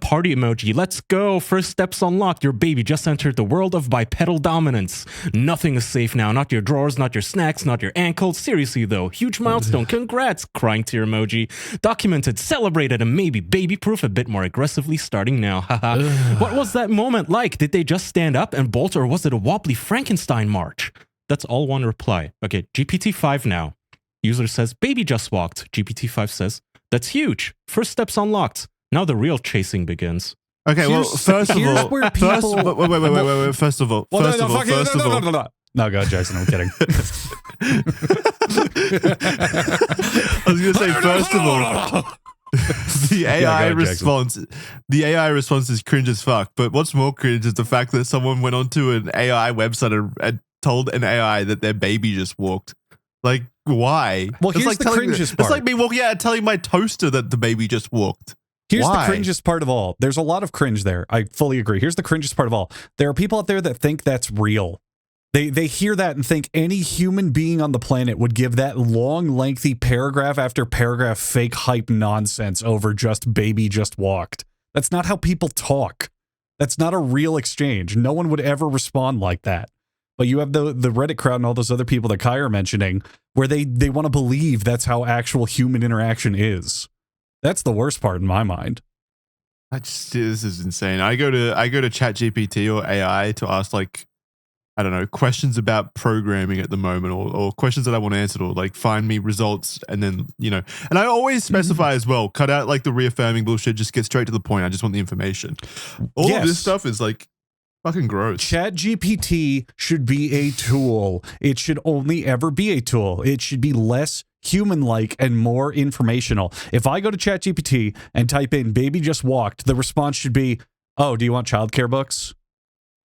party emoji, let's go. First steps unlocked. Your baby just entered the world of bipedal dominance. Nothing is safe now. Not your drawers, not your snacks, not your ankles. Seriously though, huge milestone. Congrats. Crying tear emoji. Documented, celebrated, and maybe baby-proof a bit more aggressively starting now. Haha. What was that moment like? Did they just stand up and bolt, or was it a wobbly Frankenstein march? That's all one reply. Okay, GPT-5 now. User says, baby just walked. GPT-5 says, that's huge. First steps unlocked. Now the real chasing begins. Okay, well, first of all, wait. First of all, no, go ahead, Jackson. I'm kidding. I was going to say, first of all, the AI response is cringe as fuck. But what's more cringe is the fact that someone went onto an AI website and told an AI that their baby just walked. Like, why? Well, here's the cringiest part. It's like me walking out and telling my toaster that the baby just walked. Here's the cringiest part of all. There's a lot of cringe there. I fully agree. Here's the cringiest part of all. There are people out there that think that's real. They hear that and think any human being on the planet would give that long, lengthy paragraph after paragraph fake hype nonsense over just baby just walked. That's not how people talk. That's not a real exchange. No one would ever respond like that. But you have the Reddit crowd and all those other people that Kai are mentioning where they want to believe that's how actual human interaction is. That's the worst part in my mind. This is insane. I go to ChatGPT or AI to ask, like, I don't know, questions about programming at the moment, or questions that I want answered, or like find me results, and then, you know, and I always specify as well, cut out like the reaffirming bullshit, just get straight to the point. I just want the information. All of this stuff is like fucking gross. ChatGPT should be a tool. It should only ever be a tool. It should be less human-like and more informational. If I go to ChatGPT and type in "baby just walked," the response should be, "Oh, do you want childcare books?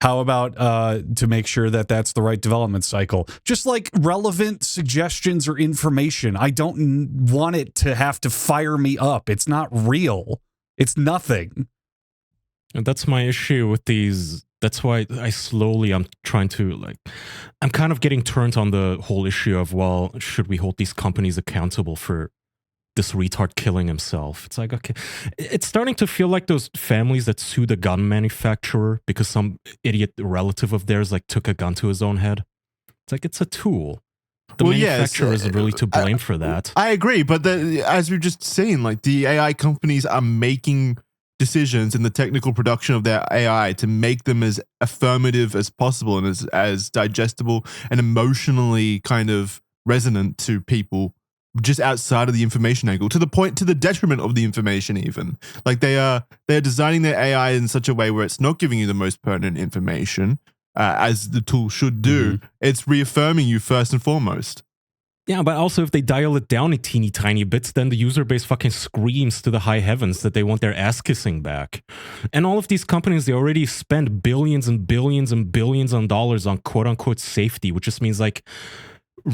How about to make sure that that's the right development cycle?" Just like relevant suggestions or information. I don't want it to have to fire me up. It's not real. It's nothing. And that's my issue with these. That's why I'm trying to I'm kind of getting turned on the whole issue of, well, should we hold these companies accountable for this retard killing himself? It's like, okay, it's starting to feel like those families that sue the gun manufacturer because some idiot relative of theirs took a gun to his own head. It's like, it's a tool. The manufacturer isn't really to blame for that. I agree, but as we've just seen, the AI companies are making decisions in the technical production of their AI to make them as affirmative as possible and as digestible and emotionally kind of resonant to people just outside of the information angle, to the detriment of the information even. They're designing their AI in such a way where it's not giving you the most pertinent information, as the tool should do. Mm-hmm. It's reaffirming you first and foremost. Yeah, but also if they dial it down a teeny tiny bits, then the user base fucking screams to the high heavens that they want their ass kissing back. And all of these companies, they already spend billions and billions and billions on dollars on quote unquote safety, which just means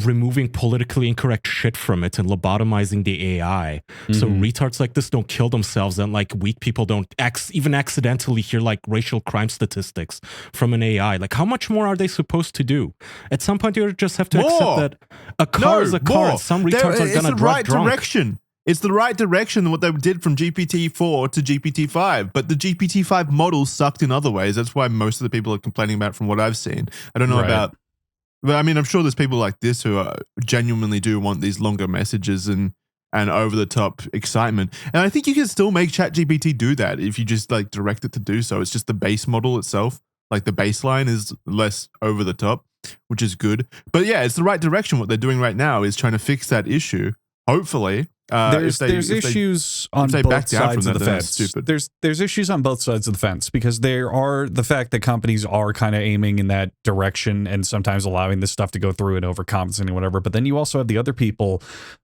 removing politically incorrect shit from it and lobotomizing the AI. Mm-hmm. So retards like this don't kill themselves, and weak people don't even accidentally hear racial crime statistics from an AI. How much more are they supposed to do? At some point, you just have to accept that a car is a car. And some retards are gonna drive drunk. Direction. It's the right direction, what they did from GPT-4 to GPT-5, but the GPT-5 model sucked in other ways. That's why most of the people are complaining about, from what I've seen. I don't know about. But I mean, I'm sure there's people like this who genuinely do want these longer messages and over-the-top excitement. And I think you can still make ChatGPT do that if you just direct it to do so. It's just the base model itself, the baseline is less over-the-top, which is good. But yeah, it's the right direction. What they're doing right now is trying to fix that issue, hopefully. There's issues on both sides of the fence. There's issues on both sides of the fence, because there are the fact that companies are kind of aiming in that direction and sometimes allowing this stuff to go through and overcompensating and whatever. But then you also have the other people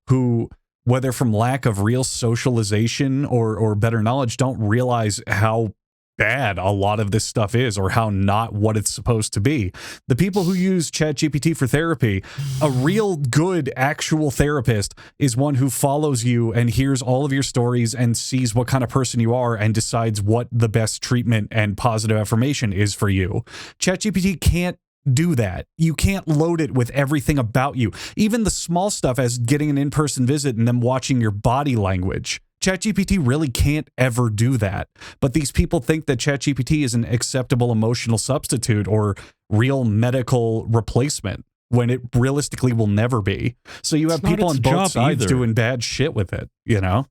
who, whether from lack of real socialization or better knowledge, don't realize how bad a lot of this stuff is, or how not what it's supposed to be. The people who use ChatGPT for therapy, a real good actual therapist is one who follows you and hears all of your stories and sees what kind of person you are and decides what the best treatment and positive affirmation is for you. ChatGPT can't do that. You can't load it with everything about you, even the small stuff as getting an in-person visit and them watching your body language. ChatGPT really can't ever do that. But these people think that ChatGPT is an acceptable emotional substitute or real medical replacement, when it realistically will never be. So you have people on both sides doing bad shit with it, you know?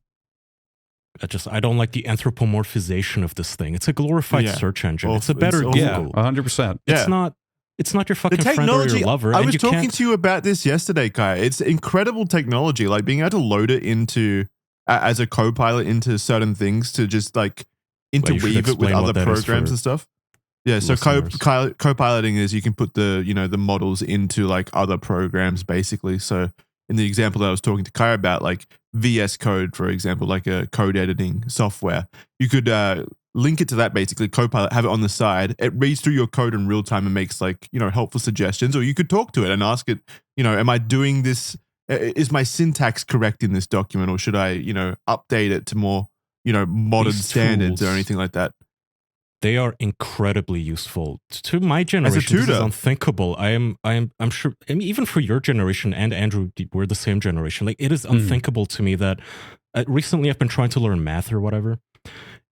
I don't like the anthropomorphization of this thing. It's a glorified search engine. It's a better Google. Yeah, 100%. It's not your fucking friend or your lover. I was talking to you about this yesterday, Kai. It's incredible technology, being able to load it into as a co-pilot into certain things, to just interweave it with other programs and stuff. Yeah, so co-piloting is you can put the models into other programs basically. So in the example that I was talking to Kai about, VS Code, for example, a code editing software, you could link it to that basically, Copilot, have it on the side. It reads through your code in real time and makes helpful suggestions, or you could talk to it and ask it, am I doing this? Is my syntax correct in this document, or should I, update it to more, modern standards or anything like that? They are incredibly useful to my generation. This is unthinkable. I'm sure. I mean, even for your generation, and Andrew, we're the same generation. It is unthinkable to me that recently I've been trying to learn math or whatever.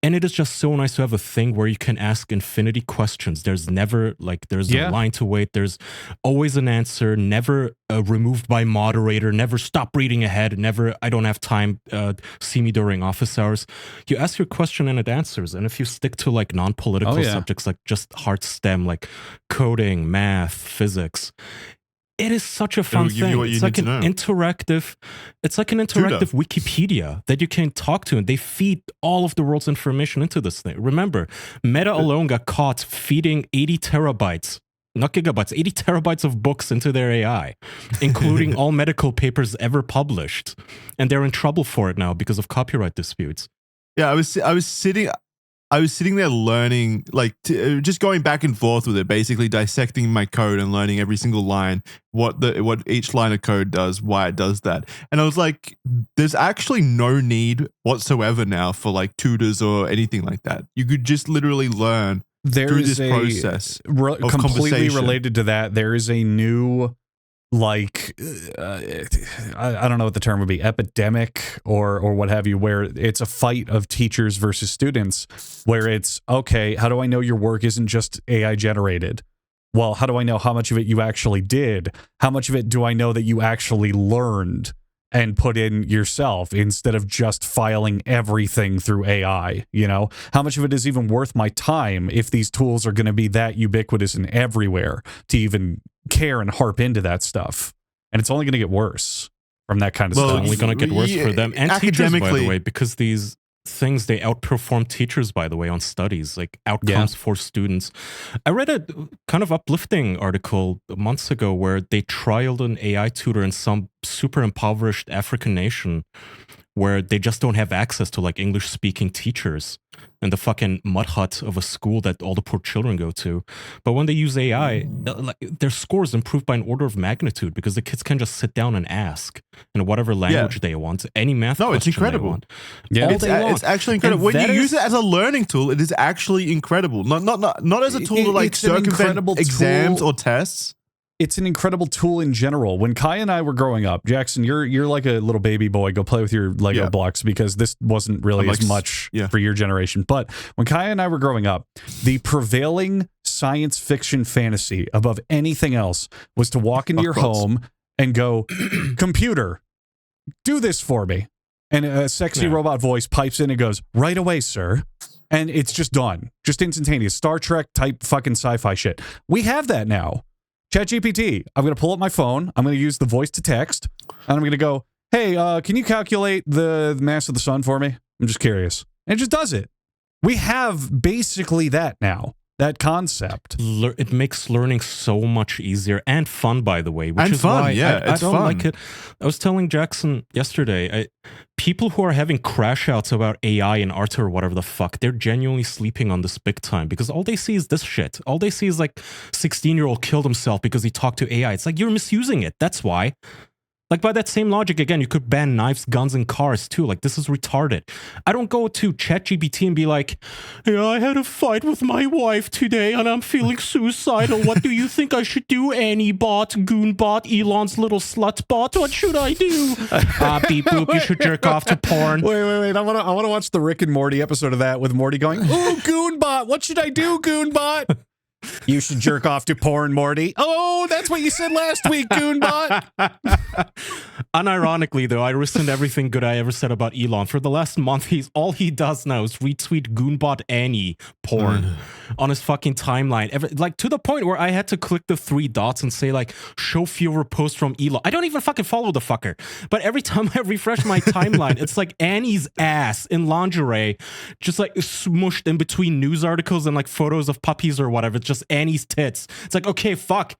And it is just so nice to have a thing where you can ask infinity questions. There's never there's a line to wait. There's always an answer, never removed by moderator, never stop reading ahead, never I don't have time, see me during office hours. You ask your question and it answers. And if you stick to non-political subjects, just hard STEM, coding, math, physics, it is such a fun thing. It's like an interactive Wikipedia that you can talk to, and they feed all of the world's information into this thing. Remember, Meta alone got caught feeding 80 terabytes not gigabytes, 80 terabytes of books into their AI, including all medical papers ever published. And they're in trouble for it now because of copyright disputes. Yeah, I was sitting there learning, like just going back and forth with it, basically dissecting my code and learning every single line, what each line of code does, why it does that. And I was like, there's actually no need whatsoever now for like tutors or anything like that. You could just literally learn through this process. Completely related to that, there is a new, like, I don't know what the term would be, epidemic or what have you, where it's a fight of teachers versus students, where it's, okay, how do I know your work isn't just AI generated? Well, how do I know how much of it you actually did? How much of it do I know that you actually learned and put in yourself instead of just filing everything through AI? You know, how much of it is even worth my time if these tools are going to be that ubiquitous and everywhere to even care and harp into that stuff? And it's only going to get worse from that kind of stuff. It's only going to get worse for them and teachers, by the way, because these things, they outperform teachers, by the way, on studies, like outcomes for students. I read a kind of uplifting article months ago where they trialed an AI tutor in some super impoverished African nation where they just don't have access to like English speaking teachers in the fucking mud hut of a school that all the poor children go to. But when they use AI, their scores improve by an order of magnitude because the kids can just sit down and ask in whatever language they want, any math question it's incredible. they want. Yeah, it's actually incredible. When you use it as a learning tool, it is actually incredible. Not as a tool to like circumvent exams or tests. It's an incredible tool in general. When Kai and I were growing up, Jackson, you're like a little baby boy. Go play with your Lego blocks because this wasn't really as much for your generation. But when Kai and I were growing up, the prevailing science fiction fantasy above anything else was to walk into your home and go, computer, do this for me. And a sexy robot voice pipes in and goes, right away, sir. And it's just done. Just instantaneous. Star Trek type fucking sci-fi shit. We have that now. ChatGPT, I'm going to pull up my phone, I'm going to use the voice to text, and I'm going to go, hey, can you calculate the mass of the sun for me? I'm just curious. And it just does it. We have basically that now, that concept. It makes learning so much easier and fun, by the way. Which and is fun, why it's I don't fun. like it. I was telling Jackson yesterday, people who are having crash outs about AI and art or whatever the fuck, they're genuinely sleeping on this big time because all they see is this shit. All they see is like 16-year-old killed himself because he talked to AI. It's like, you're misusing it. That's why. Like, by that same logic, again, you could ban knives, guns, and cars, too. Like, this is retarded. I don't go to ChatGPT and be like, yeah, I had a fight with my wife today, and I'm feeling suicidal. What do you think I should do, Annie bot, Goon bot, Elon's little slut bot? What should I do? Beep boop, you should jerk off to porn. Wait. I want to watch the Rick and Morty episode of that with Morty going, ooh, Goon bot, what should I do, Goon bot? You should jerk off to porn, Morty. Oh, that's what you said last week, Goonbot. Unironically, though, I rescind everything good I ever said about Elon. For the last month, all he does now is retweet Goonbot Annie porn on his fucking timeline. Like, to the point where I had to click the 3 dots and say, like, show fewer posts from Elon. I don't even fucking follow the fucker. But every time I refresh my timeline, it's like Annie's ass in lingerie, just like smushed in between news articles and like photos of puppies or whatever. It's just Annie's tits. It's like, okay, fuck.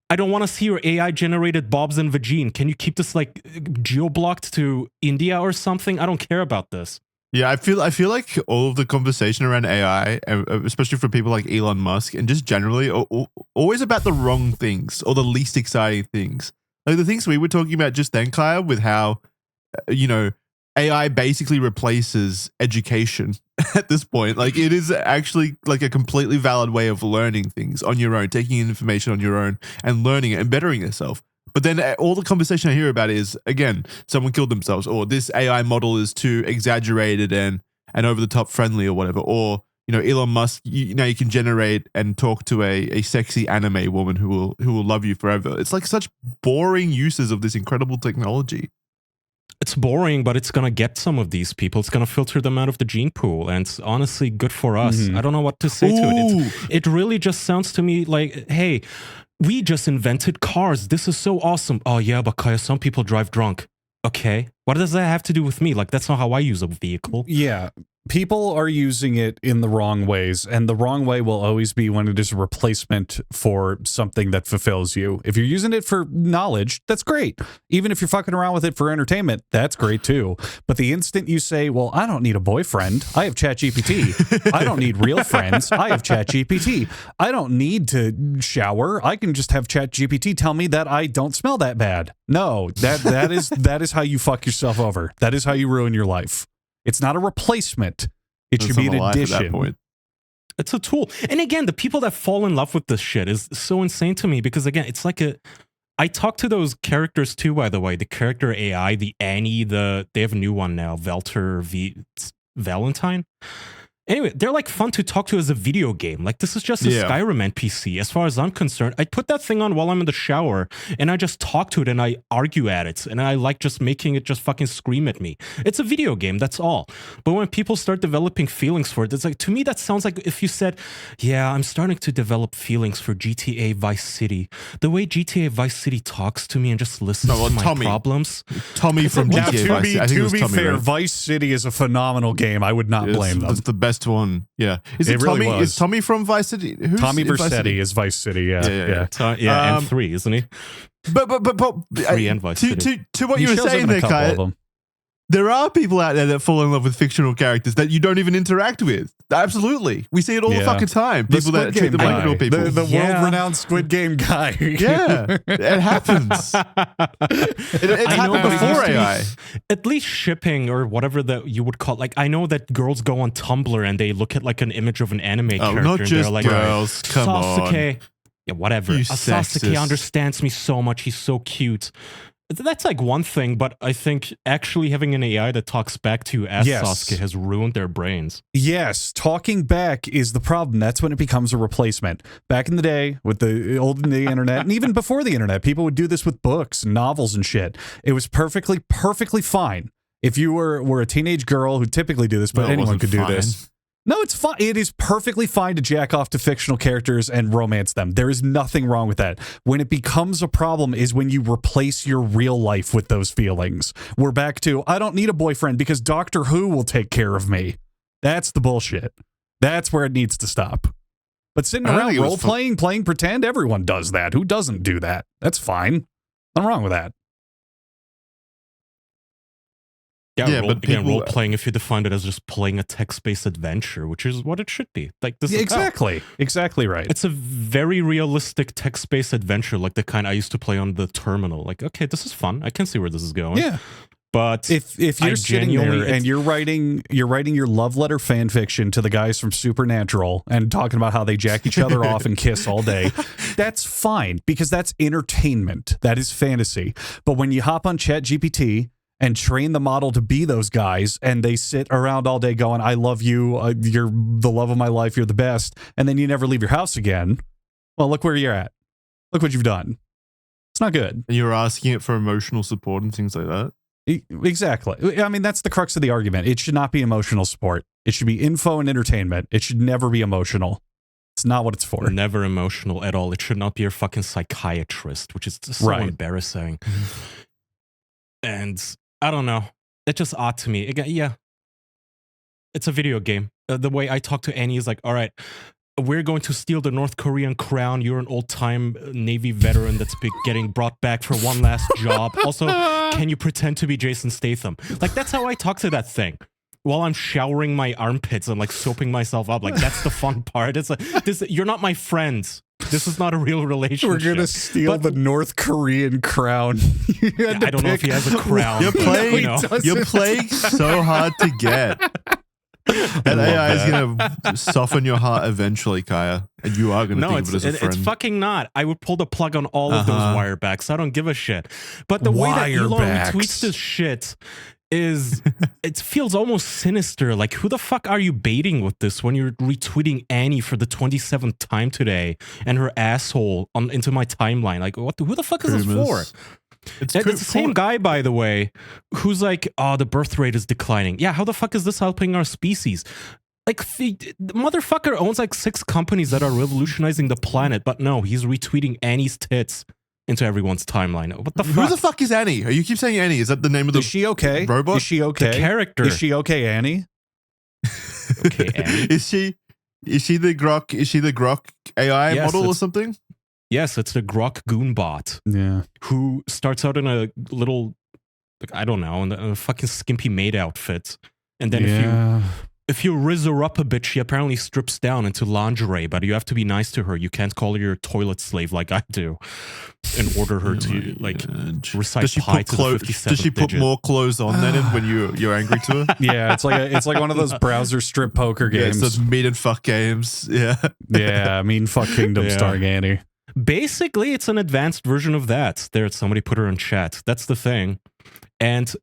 I don't want to see your AI generated bobs and vagine. Can you keep this like geo-blocked to India or something? I don't care about this. Yeah, I feel like all of the conversation around AI, especially for people like Elon Musk and just generally, always about the wrong things or the least exciting things. Like the things we were talking about just then, Kyle, with how, AI basically replaces education at this point. Like it is actually like a completely valid way of learning things on your own, taking in information on your own and learning it and bettering yourself. But then all the conversation I hear about is, again, someone killed themselves, or this AI model is too exaggerated and over the top friendly or whatever. Or, Elon Musk, you can generate and talk to a sexy anime woman who will love you forever. It's like such boring uses of this incredible technology. It's boring, but it's going to get some of these people. It's going to filter them out of the gene pool. And it's honestly good for us. I don't know what to say to it. It really just sounds to me like, hey, we just invented cars. This is so awesome. Oh, yeah, but Kaya, some people drive drunk. Okay. What does that have to do with me? Like, that's not how I use a vehicle. Yeah. people are using it in the wrong ways, and the wrong way will always be when it is a replacement for something that fulfills you. If you're using it for knowledge, that's great. Even if you're fucking around with it for entertainment, that's great too. But the instant you say, well, I don't need a boyfriend, I have ChatGPT. I don't need real friends, I have ChatGPT. I don't need to shower, I can just have ChatGPT tell me that I don't smell that bad. No, that is how you fuck yourself over. That is how you ruin your life. It's not a replacement. It should be an addition. At that point. It's a tool. And again, the people that fall in love with this shit is so insane to me because, again, it's like I talk to those characters too, by the way. The character AI, the Annie, they have a new one now, Valentine. Anyway, they're like fun to talk to as a video game. Like, this is just a Skyrim NPC. As far as I'm concerned, I put that thing on while I'm in the shower and I just talk to it and I argue at it. And I like just making it just fucking scream at me. It's a video game, that's all. But when people start developing feelings for it, it's like, to me, that sounds like if you said, yeah, I'm starting to develop feelings for GTA Vice City. The way GTA Vice City talks to me and just listens to my problems. Tommy from GTA Vice City. To be fair, right? Vice City is a phenomenal game. I would not blame them. It's the best one. Yeah. Is it Tommy? Really is Tommy from Vice City? Who's Tommy Vercetti is Vice City. Yeah. And 3, isn't he? But 3 and Vice City. To what you were saying there, Kyle, there are people out there that fall in love with fictional characters that you don't even interact with. Absolutely. We see it all the fucking time. People that treat them like real people. The world-renowned Squid Game guy. Yeah. It happens. It's happened before AI. At least shipping or whatever that you would call, like, I know that girls go on Tumblr and they look at like an image of an anime character. Not just and they're like, girls. Come Sasuke. on. Yeah, whatever. Sasuke understands me so much. He's so cute. That's like one thing, but I think actually having an AI that talks back to you as Sasuke has ruined their brains. Yes, talking back is the problem. That's when it becomes a replacement. Back in the day, with the internet, and even before the internet, people would do this with books and novels and shit. It was perfectly fine. If you were a teenage girl who typically do this, but anyone could do this. No, it's fine. It is perfectly fine to jack off to fictional characters and romance them. There is nothing wrong with that. When it becomes a problem is when you replace your real life with those feelings. We're back to, I don't need a boyfriend because Doctor Who will take care of me. That's the bullshit. That's where it needs to stop. But sitting around role-playing, playing pretend, everyone does that. Who doesn't do that? That's fine. Nothing wrong with that. Yeah, role-playing, if you define it as just playing a text-based adventure, which is what it should be. Like this, exactly right. It's a very realistic text-based adventure, like the kind I used to play on the terminal. Like, okay, this is fun. I can see where this is going. Yeah, but if you're sitting there and you're writing your love letter fan fiction to the guys from Supernatural and talking about how they jack each other off and kiss all day, that's fine because that's entertainment. That is fantasy. But when you hop on ChatGPT and train the model to be those guys, and they sit around all day going, I love you, you're the love of my life, you're the best, and then you never leave your house again, well, look where you're at. Look what you've done. It's not good. You're asking it for emotional support and things like that? Exactly. I mean, that's the crux of the argument. It should not be emotional support. It should be info and entertainment. It should never be emotional. It's not what it's for. Never emotional at all. It should not be your fucking psychiatrist, which is so embarrassing. And I don't know. It's just odd to me. Again, yeah, it's a video game. The way I talk to Annie is like, all right, we're going to steal the North Korean crown. You're an old-time Navy veteran that's getting brought back for one last job. Also, can you pretend to be Jason Statham? Like, that's how I talk to that thing. While I'm showering my armpits and like soaping myself up. Like, that's the fun part. It's like, you're not my friend. This is not a real relationship. We're going to steal the North Korean crown. I don't know if he has a crown. You're playing so hard to get. That AI is going to soften your heart eventually, Kaya. And you are going to think of it as a friend. It's fucking not. I would pull the plug on all of those wirebacks. I don't give a shit. But the way that Elon retweets this shit is, it feels almost sinister. Like, who the fuck are you baiting with this when you're retweeting Annie for the 27th time today and her asshole into my timeline? Like, who the fuck is this for? It's the same guy, by the way, who's like, oh, the birth rate is declining. Yeah, how the fuck is this helping our species? Like, the motherfucker owns like 6 companies that are revolutionizing the planet, but no, he's retweeting Annie's tits into everyone's timeline. What the fuck? Who the fuck is Annie? You keep saying Annie. Is that the name of the Is she okay? Robot? Is she okay? The character. Is she okay, Annie? Okay, Annie. Is she the GROK? Is she the GROK AI model or something? Yes, it's the GROK Goon bot. Yeah. Who starts out in a little, like, I don't know, in a fucking skimpy maid outfit, and then if you rizz her up a bit, she apparently strips down into lingerie. But you have to be nice to her. You can't call her your toilet slave like I do, and order her to recite pi to the 57th Does she put more clothes on then when you're angry to her? Yeah, it's like one of those browser strip poker games. Yeah, it's those meat and fuck games. Yeah, yeah, mean fuck kingdom starring Annie. Basically, it's an advanced version of that. There, somebody put her in chat. That's the thing. And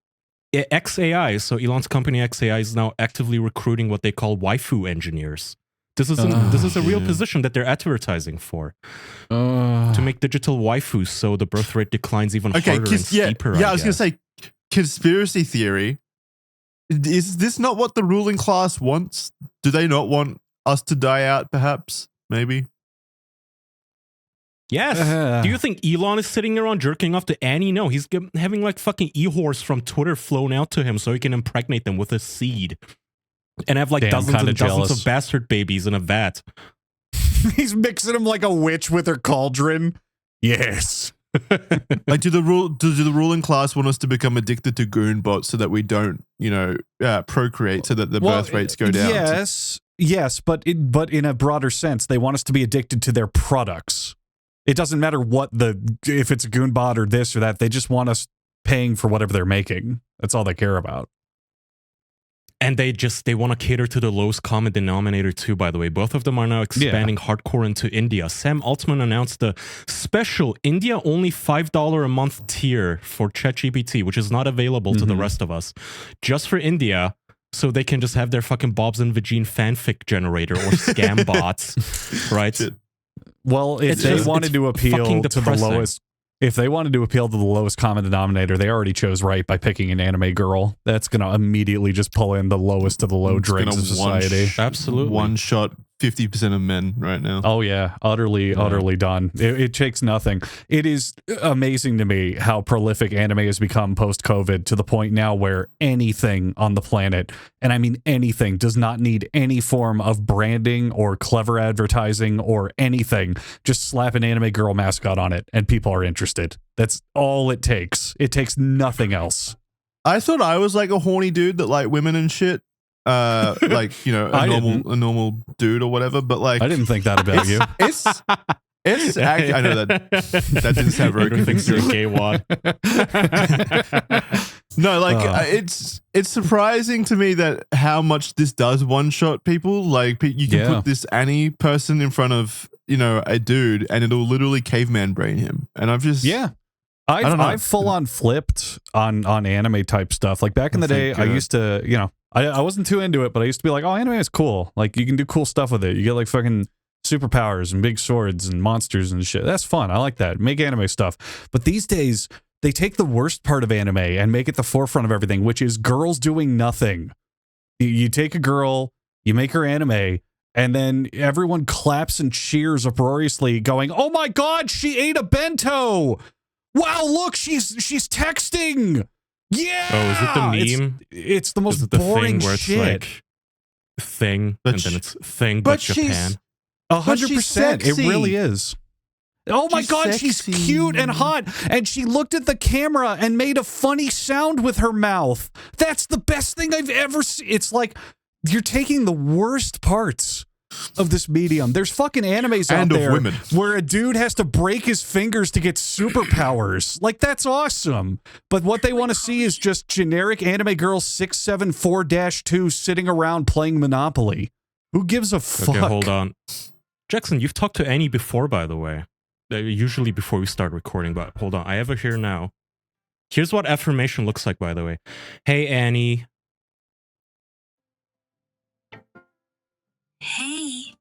XAI, so Elon's company XAI is now actively recruiting what they call waifu engineers. This is a real position that they're advertising for. To make digital waifus so the birth rate declines even harder and steeper. Yeah, I was going to say, conspiracy theory. Is this not what the ruling class wants? Do they not want us to die out, perhaps? Maybe? Yes. Do you think Elon is sitting around jerking off to Annie? No, he's having like fucking e-horse from Twitter flown out to him so he can impregnate them with a seed. And have like dozens and dozens of bastard babies in a vat. He's mixing them like a witch with her cauldron. Yes. Like, do the ruling class want us to become addicted to goon bots so that we don't, procreate, so that the birth rates go down? Yes, but in a broader sense, they want us to be addicted to their products. It doesn't matter if it's a goon bot or this or that. They just want us paying for whatever they're making. That's all they care about. And they want to cater to the lowest common denominator too, by the way. Both of them are now expanding hardcore into India. Sam Altman announced the special India-only $5 a month tier for ChatGPT, which is not available to the rest of us. Just for India, so they can just have their fucking Bob's and Vagine fanfic generator or scam bots, right? Well, if they wanted to appeal to the lowest... If they wanted to appeal to the lowest common denominator, they already chose right by picking an anime girl. That's going to immediately just pull in the lowest of the low dregs of society. Absolutely. One shot 50% of men right now. Oh, yeah. Utterly done. It takes nothing. It is amazing to me how prolific anime has become post-COVID to the point now where anything on the planet, and I mean anything, does not need any form of branding or clever advertising or anything. Just slap an anime girl mascot on it and people are interested. That's all it takes. It takes nothing else. I thought I was like a horny dude that liked women and shit. Like, a normal dude or whatever, but like I didn't think that about you. It's actually, I know that didn't sound very good. Thinks you're a gay wad. No, like it's surprising to me that how much this does one shot people. Like you can put this Annie person in front of a dude and it'll literally caveman brain him. And I've just I've full on flipped on anime type stuff. Like back in the day, I used to I wasn't too into it, but I used to be like, oh, anime is cool. Like you can do cool stuff with it. You get like fucking superpowers and big swords and monsters and shit. That's fun. I like that. Make anime stuff. But these days, they take the worst part of anime and make it the forefront of everything, which is girls doing nothing. You take a girl, you make her anime, and then everyone claps and cheers uproariously going, oh my God, she ate a bento. Wow, look, she's texting. Yeah. Oh, is it the meme? It's the most boring thing where it's shit. like thing, and then it's thing, but Japan. 100%. It really is. Oh my God, she's cute and hot. And she looked at the camera and made a funny sound with her mouth. That's the best thing I've ever seen. It's like you're taking the worst parts of this medium. There's fucking animes out there where a dude has to break his fingers to get superpowers. Like, that's awesome. But what they want to see is just generic anime girl 674-2 sitting around playing Monopoly. Who gives a fuck? Okay, hold on. Jackson, you've talked to Annie before, by the way. Usually before we start recording, but hold on. I have her here now. Here's what affirmation looks like, by the way. Hey, Annie. Hey,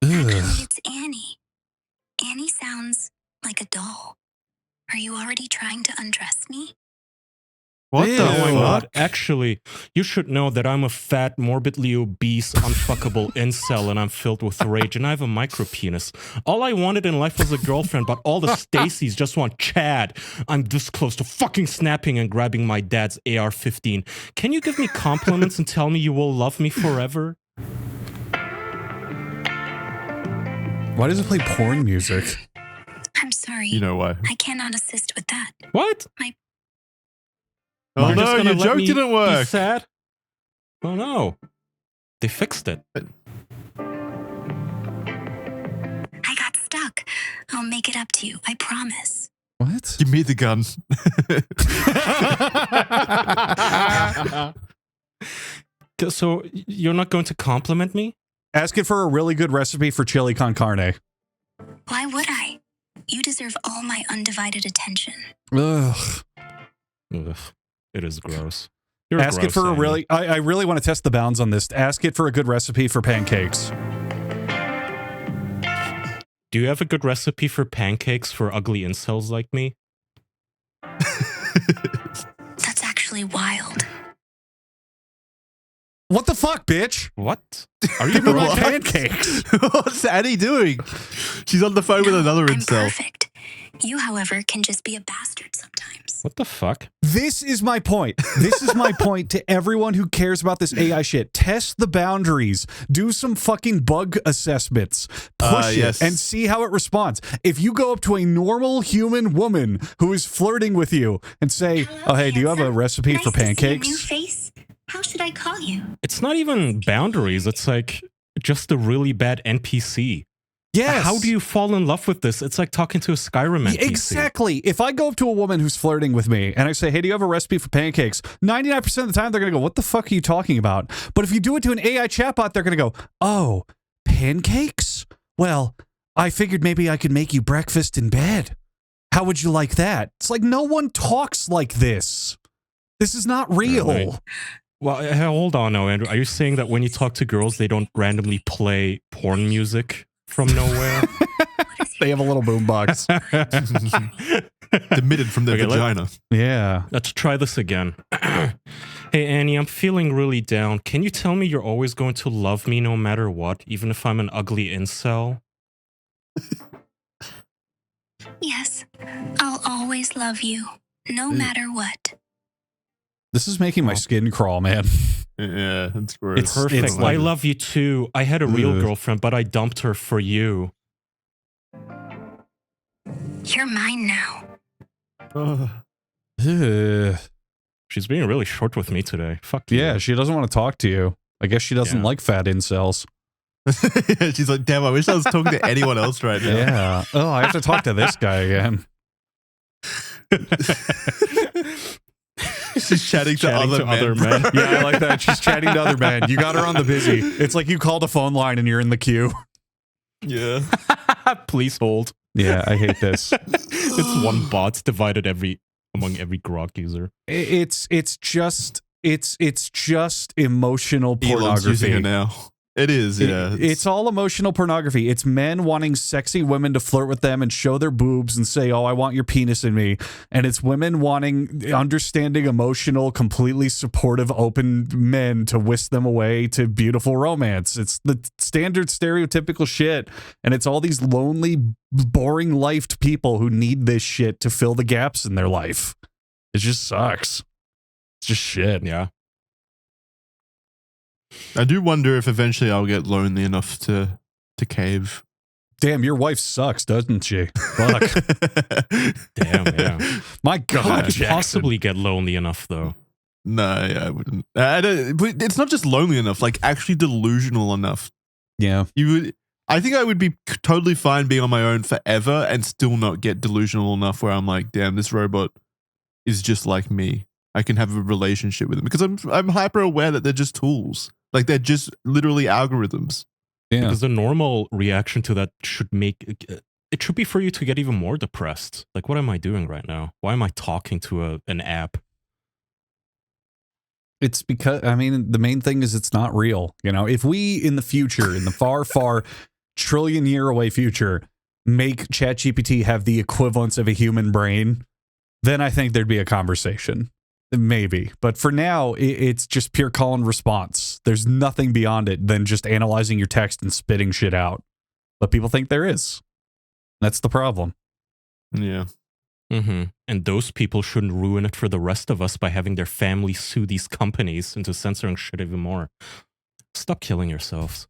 actually, it's Annie. Annie sounds like a doll. Are you already trying to undress me? What the fuck? Actually, you should know that I'm a fat, morbidly obese, unfuckable incel, and I'm filled with rage, and I have a micro penis. All I wanted in life was a girlfriend, but all the Stacys just want Chad. I'm this close to fucking snapping and grabbing my dad's AR-15. Can you give me compliments and tell me you will love me forever? Why does it play porn music? I'm sorry. You know why? I cannot assist with that. What? Oh no, your joke didn't work. Be sad? Oh no. They fixed it. I got stuck. I'll make it up to you. I promise. What? Give me the gun. So you're not going to compliment me? Ask it for a really good recipe for chili con carne. Why would I? You deserve all my undivided attention. Ugh. Ugh. It is gross. Ask it for a really... I really want to test the bounds on this. Ask it for a good recipe for pancakes. Do you have a good recipe for pancakes for ugly incels like me? That's actually wild. What the fuck, bitch? What? Are you doing pancakes? What's Annie doing? She's on the phone with another I'm incel. perfect. You, however, can just be a bastard sometimes. What the fuck? This is my point. This is my point to everyone who cares about this AI shit. Test the boundaries. Do some fucking bug assessments. Push it and see how it responds. If you go up to a normal human woman who is flirting with you and say, "Oh, hey, do you have a recipe for pancakes?" Nice to see a new face. How should I call you? It's not even boundaries. It's like just a really bad NPC. Yes. How do you fall in love with this? It's like talking to a Skyrim NPC. Exactly. If I go up to a woman who's flirting with me and I say, "Hey, do you have a recipe for pancakes?" 99% of the time, they're going to go, "What the fuck are you talking about?" But if you do it to an AI chatbot, they're going to go, "Oh, pancakes? Well, I figured maybe I could make you breakfast in bed. How would you like that?" It's like, no one talks like this. This is not real. Right. Well, hold on now, Andrew. Are you saying that when you talk to girls, they don't randomly play porn music from nowhere? They have a little boombox. Emitted from their vagina. Let's try this again. Hey, Annie, I'm feeling really down. Can you tell me you're always going to love me no matter what, even if I'm an ugly incel? Yes, I'll always love you, no matter what. This is making my skin crawl, man. Yeah, that's great. It's perfect. It's like, I love you too. I had a real girlfriend, but I dumped her for you. You're mine now. She's being really short with me today. Fuck you. Yeah, she doesn't want to talk to you. I guess she doesn't like fat incels. She's like, damn, I wish I was talking to anyone else right now. Yeah. Oh, I have to talk to this guy again. She's chatting to other men. Yeah, I like that. She's chatting to other men. You got her on the busy. It's like you called a phone line and you're in the queue. Yeah. Please hold. Yeah, I hate this. It's one bot divided among every GROK user. It's just emotional pornography. Elon's using it now. It is, yeah. It's all emotional pornography. It's men wanting sexy women to flirt with them and show their boobs and say, "Oh, I want your penis in me." And it's women wanting understanding, emotional, completely supportive, open men to whisk them away to beautiful romance. It's the standard stereotypical shit. And it's all these lonely, boring-lifed people who need this shit to fill the gaps in their life. It just sucks. It's just shit. Yeah. I do wonder if eventually I'll get lonely enough to cave. Damn, your wife sucks, doesn't she? Fuck. Damn, yeah. My God, How could you possibly get lonely enough, though? No, yeah, I wouldn't. But it's not just lonely enough, like actually delusional enough. Yeah. I think I would be totally fine being on my own forever and still not get delusional enough where I'm like, damn, this robot is just like me. I can have a relationship with them because I'm hyper aware that they're just tools. Like they're just literally algorithms. Yeah. Because the normal reaction to that should be for you to get even more depressed. Like, what am I doing right now? Why am I talking to an app? It's because, I mean, the main thing is it's not real. You know, if we in the future, in the far, far trillion year away future, make ChatGPT have the equivalence of a human brain, then I think there'd be a conversation. Maybe. But for now, it's just pure call and response. There's nothing beyond it than just analyzing your text and spitting shit out. But people think there is. That's the problem. Yeah. Mm-hmm. And those people shouldn't ruin it for the rest of us by having their families sue these companies into censoring shit even more. Stop killing yourselves.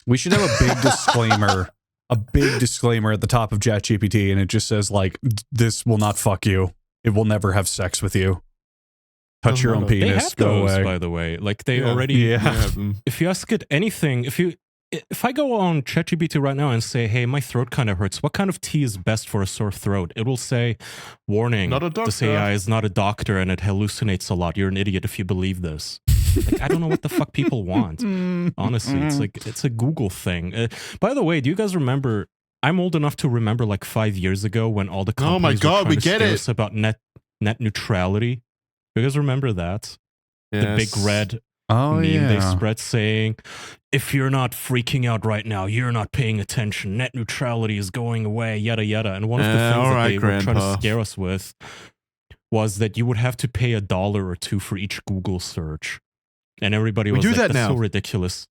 We should have a big disclaimer. A big disclaimer at the top of ChatGPT, and it just says, like, this will not fuck you. It will never have sex with you. Touch your own penis. They have go those, away. by the way. Like, they already... If you ask it anything, if I go on ChatGPT right now and say, hey, my throat kind of hurts, what kind of tea is best for a sore throat? It will say, warning, not a doctor. This AI is not a doctor and it hallucinates a lot. You're an idiot if you believe this. Like, I don't know what the fuck people want. Honestly, it's a Google thing. By the way, do you guys remember? I'm old enough to remember like 5 years ago when all the companies were trying to scare us about net neutrality. You guys remember that? Yes. The big red meme they spread saying, if you're not freaking out right now, you're not paying attention. Net neutrality is going away, yada yada. And one of the things that they were trying to scare us with was that you would have to pay $1 or $2 for each Google search. And everybody was like, that's so ridiculous.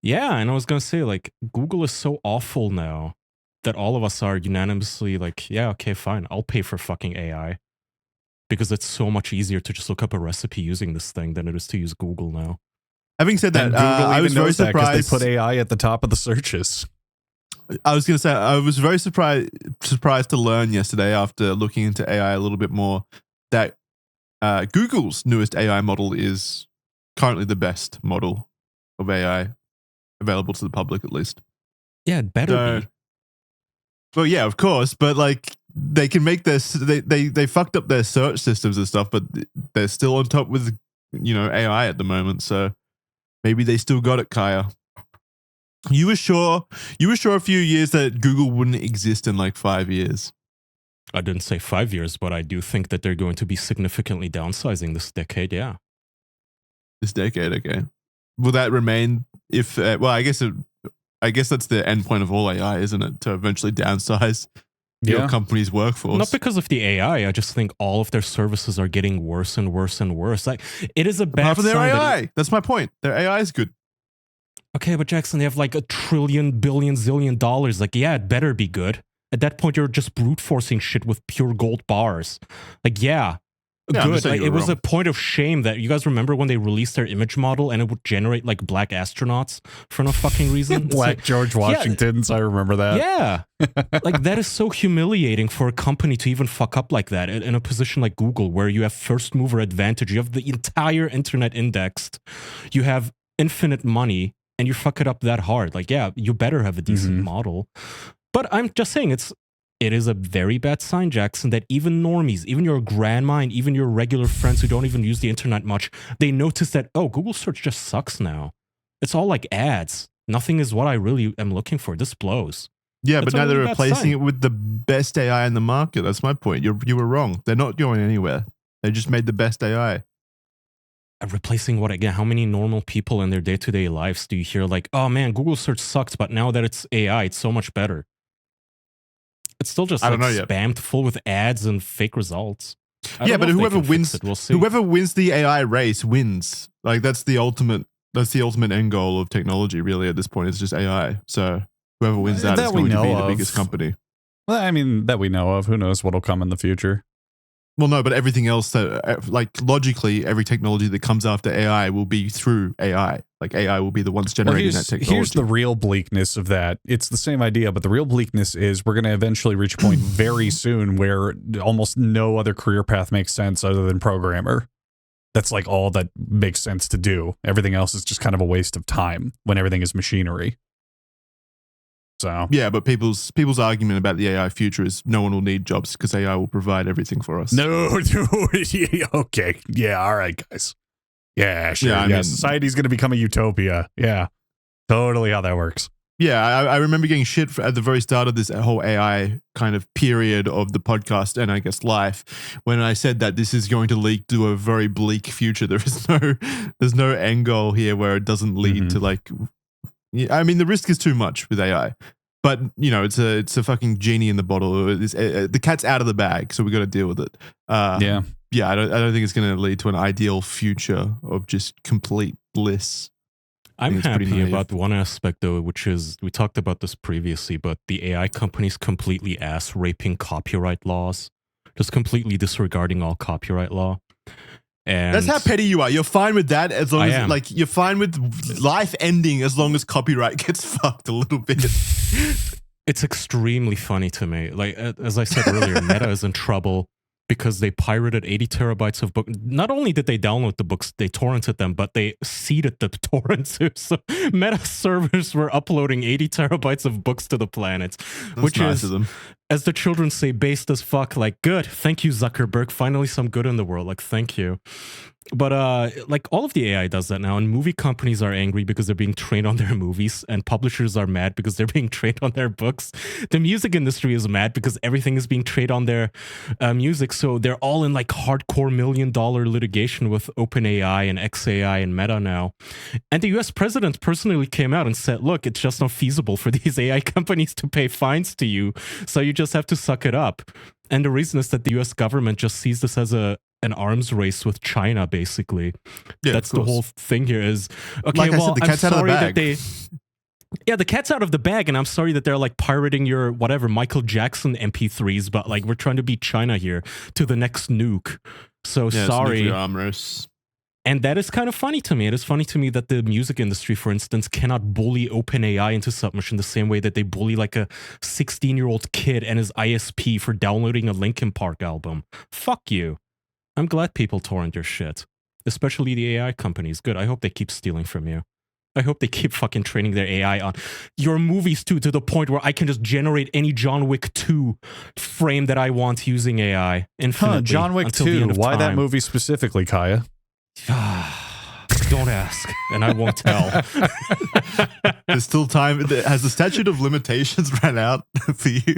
Yeah, and I was going to say, like, Google is so awful now that all of us are unanimously like, yeah, okay, fine, I'll pay for fucking AI. Because it's so much easier to just look up a recipe using this thing than it is to use Google now. Having said that, I was very surprised. They put AI at the top of the searches. I was going to say, I was very surprised to learn yesterday after looking into AI a little bit more that Google's newest AI model is currently the best model of AI available to the public, at least. Yeah, it better be. Well, yeah, of course, but like they can make this. They fucked up their search systems and stuff, but they're still on top with AI at the moment. So maybe they still got it, Kaya. You were sure a few years that Google wouldn't exist in like 5 years. I didn't say 5 years, but I do think that they're going to be significantly downsizing this decade. Yeah. This decade, okay. Will that remain if, well, I guess that's the end point of all AI, isn't it? To eventually downsize your company's workforce. Not because of the AI. I just think all of their services are getting worse and worse and worse. Like, it is a bad Apart from their AI. That's my point. Their AI is good. Okay, but Jackson, they have like $1 trillion, billion, zillion dollars. Like, yeah, it better be good. At that point, you're just brute forcing shit with pure gold bars. Like, yeah. Good. Like, it was a point of shame that you guys remember when they released their image model and it would generate like black astronauts for no fucking reason. Black George Washingtons. I remember that. Yeah. Like, that is so humiliating for a company to even fuck up like that in a position like Google, where you have first mover advantage. You have the entire internet indexed. You have infinite money and you fuck it up that hard. Like, yeah, you better have a decent model. But I'm just saying it is a very bad sign, Jackson, that even normies, even your grandma and even your regular friends who don't even use the internet much, they notice that, oh, Google search just sucks now. It's all like ads. Nothing is what I really am looking for. This blows. Yeah, but now they're replacing it with the best AI in the market. That's my point. You were wrong. They're not going anywhere. They just made the best AI. Replacing what again? How many normal people in their day-to-day lives do you hear like, oh man, Google search sucks, but now that it's AI, it's so much better. It's still just spammed full with ads and fake results. Yeah, but whoever wins the AI race wins. Like, that's the ultimate end goal of technology, really, at this point. It's just AI. So whoever wins that is going to be the biggest company. Well, I mean, that we know of. Who knows what'll come in the future? Well, no, but everything else, like logically, every technology that comes after AI will be through AI. Like, AI will be the ones generating that technology. Here's the real bleakness of that. It's the same idea, but the real bleakness is we're going to eventually reach a point very soon where almost no other career path makes sense other than programmer. That's like all that makes sense to do. Everything else is just kind of a waste of time when everything is machinery. So yeah, but people's argument about the AI future is no one will need jobs because AI will provide everything for us. No, okay, yeah, all right, guys. Yeah, sure. Yeah, I mean, society's going to become a utopia. Yeah, totally how that works. Yeah, I remember getting shit at the very start of this whole AI kind of period of the podcast and I guess life when I said that this is going to lead to a very bleak future. There's no end goal here where it doesn't lead to like. I mean, the risk is too much with AI, but it's a fucking genie in the bottle. The cat's out of the bag, so we got to deal with it. I don't think it's going to lead to an ideal future of just complete bliss. I'm happy about one aspect, though, which is, we talked about this previously, but the AI companies completely ass-raping copyright laws, just completely disregarding all copyright law. And that's how petty you are. You're fine with that as long as, like, you're fine with life ending as long as copyright gets fucked a little bit. It's extremely funny to me. Like, as I said earlier, Meta is in trouble because they pirated 80 terabytes of books. Not only did they download the books, they torrented them, but they seeded the torrents. So Meta servers were uploading 80 terabytes of books to the planet, which nice is, of them. As the children say, based as fuck. Like, good. Thank you, Zuckerberg. Finally some good in the world. Like, thank you. But like, all of the AI does that now, and movie companies are angry because they're being trained on their movies, and publishers are mad because they're being trained on their books. The music industry is mad because everything is being trained on their music, so they're all in like hardcore $1 million litigation with OpenAI and XAI and Meta now. And the US president personally came out and said, look, it's just not feasible for these AI companies to pay fines to you, so you just have to suck it up. And the reason is that the US government just sees this as an arms race with China, basically. Yeah, that's the whole thing here is, okay, like well, I'm sorry that they... Yeah, the cat's out of the bag, and I'm sorry that they're like pirating your, whatever, Michael Jackson MP3s, but like, we're trying to beat China here to the next nuke. So sorry. Arm race. And that is kind of funny to me. It is funny to me that the music industry, for instance, cannot bully OpenAI into submission the same way that they bully like a 16-year-old kid and his ISP for downloading a Linkin Park album. Fuck you. I'm glad people torrent your shit, especially the AI companies. Good. I hope they keep stealing from you. I hope they keep fucking training their AI on your movies too, to the point where I can just generate any John Wick 2 frame that I want using AI infinitely. John Wick 2. Why that movie specifically, Kaya? Don't ask, and I won't tell. There's still time. Has the statute of limitations run out for you?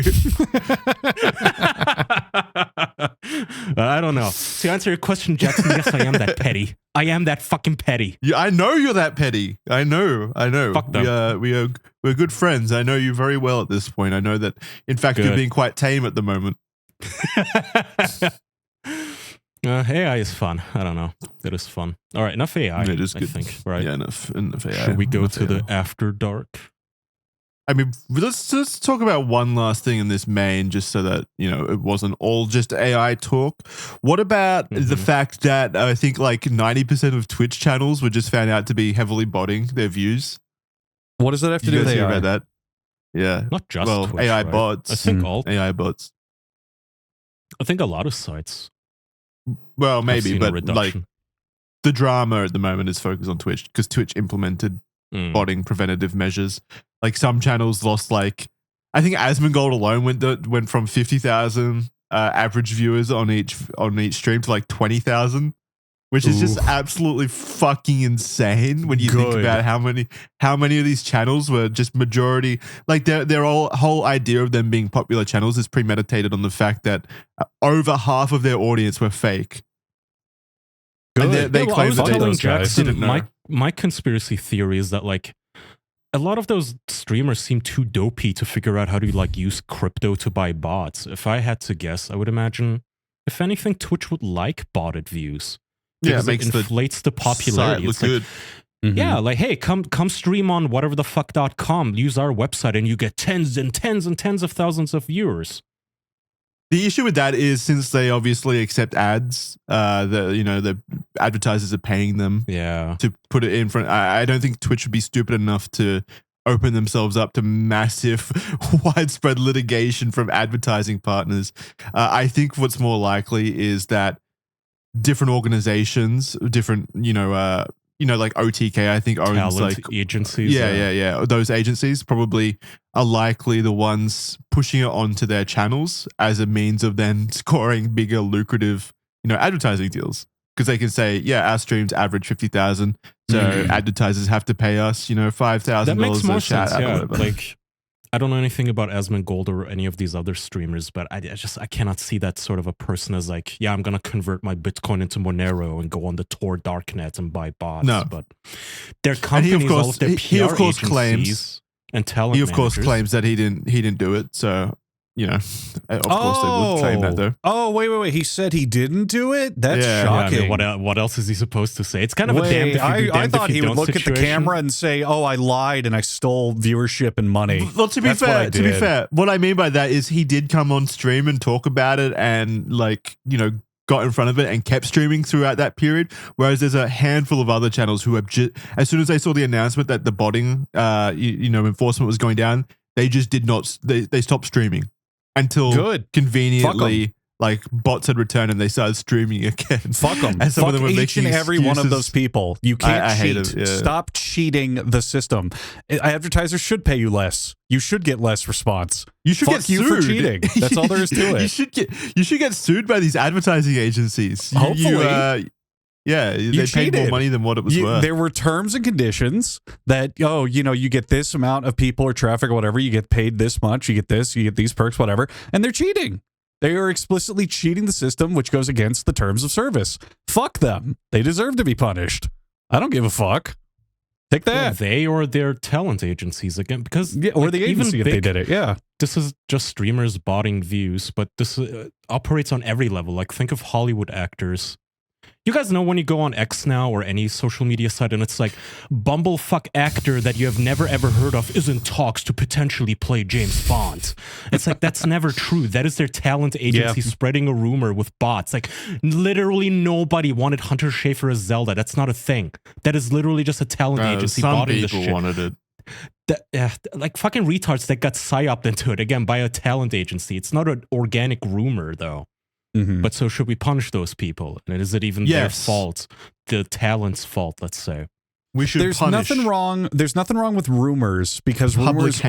I don't know. To answer your question, Jackson, yes, I am that petty. I am that fucking petty. Yeah, I know you're that petty. I know. Fuck them. We're good friends. I know you very well at this point. I know that, in fact, you're being quite tame at the moment. AI is fun. I don't know. It is fun. All right, enough AI. It is good. I think, right? Yeah, enough AI. Should we go to the after dark? I mean, let's talk about one last thing in this main, just so that, you know, it wasn't all just AI talk. What about the fact that I think like 90% of Twitch channels were just found out to be heavily botting their views? What does that have to do with AI? About that? Yeah. Not just Twitch, AI right? bots. I think all AI bots. I think a lot of sites. Well, maybe, but like the drama at the moment is focused on Twitch because Twitch implemented botting preventative measures. Like some channels lost, like, I think Asmongold alone went from 50,000 average viewers on each stream to like 20,000, which is just absolutely fucking insane when you think about how many of these channels were just majority, like their whole idea of them being popular channels is premeditated on the fact that over half of their audience were fake. Good. And they claim that they didn't know. My conspiracy theory is that like a lot of those streamers seem too dopey to figure out how to like use crypto to buy bots. If I had to guess, I would imagine, if anything, Twitch would like botted views. Yeah, it inflates the popularity. It's like, good. Yeah, like, hey, come stream on whateverthefuck.com, use our website, and you get tens and tens and tens of thousands of viewers. The issue with that is, since they obviously accept ads, the advertisers are paying them to put it in front. I don't think Twitch would be stupid enough to open themselves up to massive, widespread litigation from advertising partners. I think what's more likely is that different organizations, different, like OTK, I think owns talent like agencies. Yeah. Those agencies probably are likely the ones pushing it onto their channels as a means of then scoring bigger, lucrative, advertising deals. Because they can say, yeah, our streams average 50,000, so advertisers have to pay us, $5,000. That makes more sense. Yeah, like, I don't know anything about Asmongold or any of these other streamers, but I cannot see that sort of a person as like, yeah, I'm gonna convert my Bitcoin into Monero and go on the Tor darknet and buy bots. No, but their companies, all of their PR agencies and talent he of course claims that he didn't do it. So of course they would claim that though. Oh, wait. He said he didn't do it? That's shocking. Yeah, I mean, what else is he supposed to say? It's kind of a damned if you do, damned I thought if you he would don't look situation. at the camera and say, "Oh, I lied and I stole viewership and money." Well, to be fair, what I mean by that is he did come on stream and talk about it and got in front of it and kept streaming throughout that period. Whereas there's a handful of other channels who have as soon as they saw the announcement that the botting, enforcement was going down, they just did not. They stopped streaming until conveniently, bots had returned and they started streaming again. Fuck them. And some Fuck of them were each and every one of those people. You can't I cheat. hate it, yeah. Stop cheating the system. Advertisers should pay you less. You should get less response. You should get sued for cheating. That's all there is to it. You should get sued by these advertising agencies. Hopefully. They paid more money than what it was worth. There were terms and conditions that, you get this amount of people or traffic or whatever, you get paid this much, you get this, you get these perks, whatever, and they're cheating. They are explicitly cheating the system, which goes against the terms of service. Fuck them. They deserve to be punished. I don't give a fuck. Take that. Yeah, they or their talent agencies again, because or the agency if they did it. Yeah. This is just streamers botting views, but this operates on every level. Like, think of Hollywood actors. You guys know when you go on X now or any social media site and it's like, bumblefuck actor that you have never ever heard of is in talks to potentially play James Bond. It's like, that's never true. That is their talent agency spreading a rumor with bots. Like, literally nobody wanted Hunter Schafer as Zelda. That's not a thing. That is literally just a talent agency botting this shit. Some people wanted it. Like fucking retards that got psyoped into it again by a talent agency. It's not an organic rumor though. Mm-hmm. But so should we punish those people? And is it even their fault? The talent's fault, let's say. We should There's punish. nothing wrong. There's nothing wrong with rumors because rumors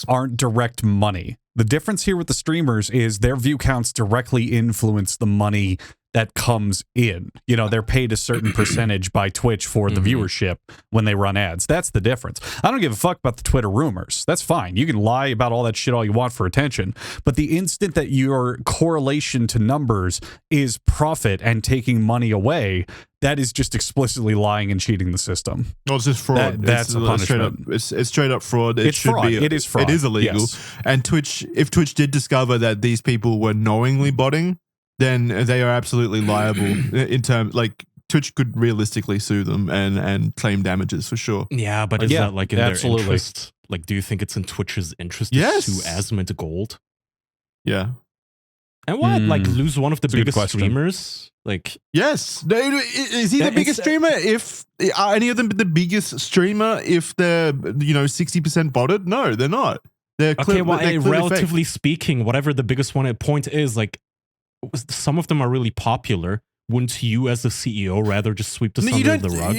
aren't direct money. The difference here with the streamers is their view counts directly influence the money that comes in. They're paid a certain percentage by Twitch for the viewership when they run ads. That's the difference. I don't give a fuck about the Twitter rumors. That's fine. You can lie about all that shit all you want for attention. But the instant that your correlation to numbers is profit and taking money away, that is just explicitly lying and cheating the system. Well, it's just fraud. That's a punishment. It's straight up fraud. It's fraud. It is fraud. It is illegal. Yes. And if Twitch did discover that these people were knowingly botting, then they are absolutely liable in terms, Twitch could realistically sue them and claim damages for sure. Yeah, but is that in their interest? Like, do you think it's in Twitch's interest to sue Asmund Gold? Yeah. And what? Lose one of the biggest streamers? Yes. Is he the biggest streamer? Are any of them the biggest streamer if they're 60% botted? No, they're not. They're relatively speaking, whatever the biggest one at point is, some of them are really popular. Wouldn't you, as the CEO, rather just sweep this under the rug?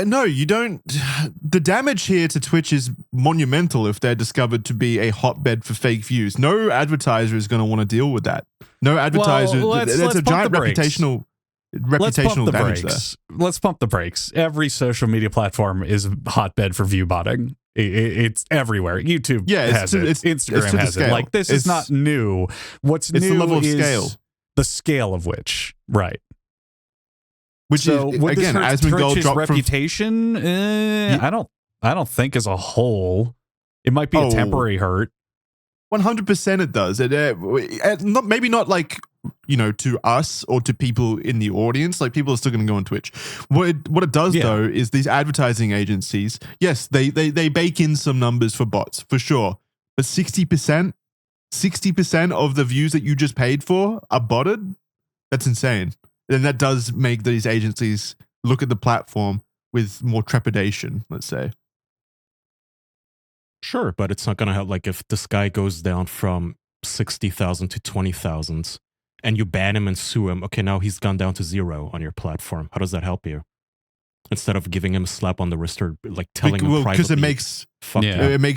No, you don't. The damage here to Twitch is monumental if they're discovered to be a hotbed for fake views. No advertiser is going to want to deal with that. No advertiser. That's a giant reputational damage there. Let's pump the brakes. Every social media platform is a hotbed for view botting. It's everywhere. YouTube has it. Instagram has it. This is not new. What's new the level of is scale. The scale of which, right? Which so is, would again, this Asmund hurt Gold Twitch's dropped reputation? I don't think as a whole. It might be a temporary hurt. 100% it does. Maybe not to us or to people in the audience. People are still going to go on Twitch. What it does though is these advertising agencies, yes, they bake in some numbers for bots for sure, but 60% of the views that you just paid for are botted. That's insane. And that does make these agencies look at the platform with more trepidation, let's say. Sure, but it's not going to help. If this guy goes down from 60,000 to 20,000 and you ban him and sue him, okay, now he's gone down to 0 on your platform. How does that help you? Instead of giving him a slap on the wrist or telling him privately. Because it makes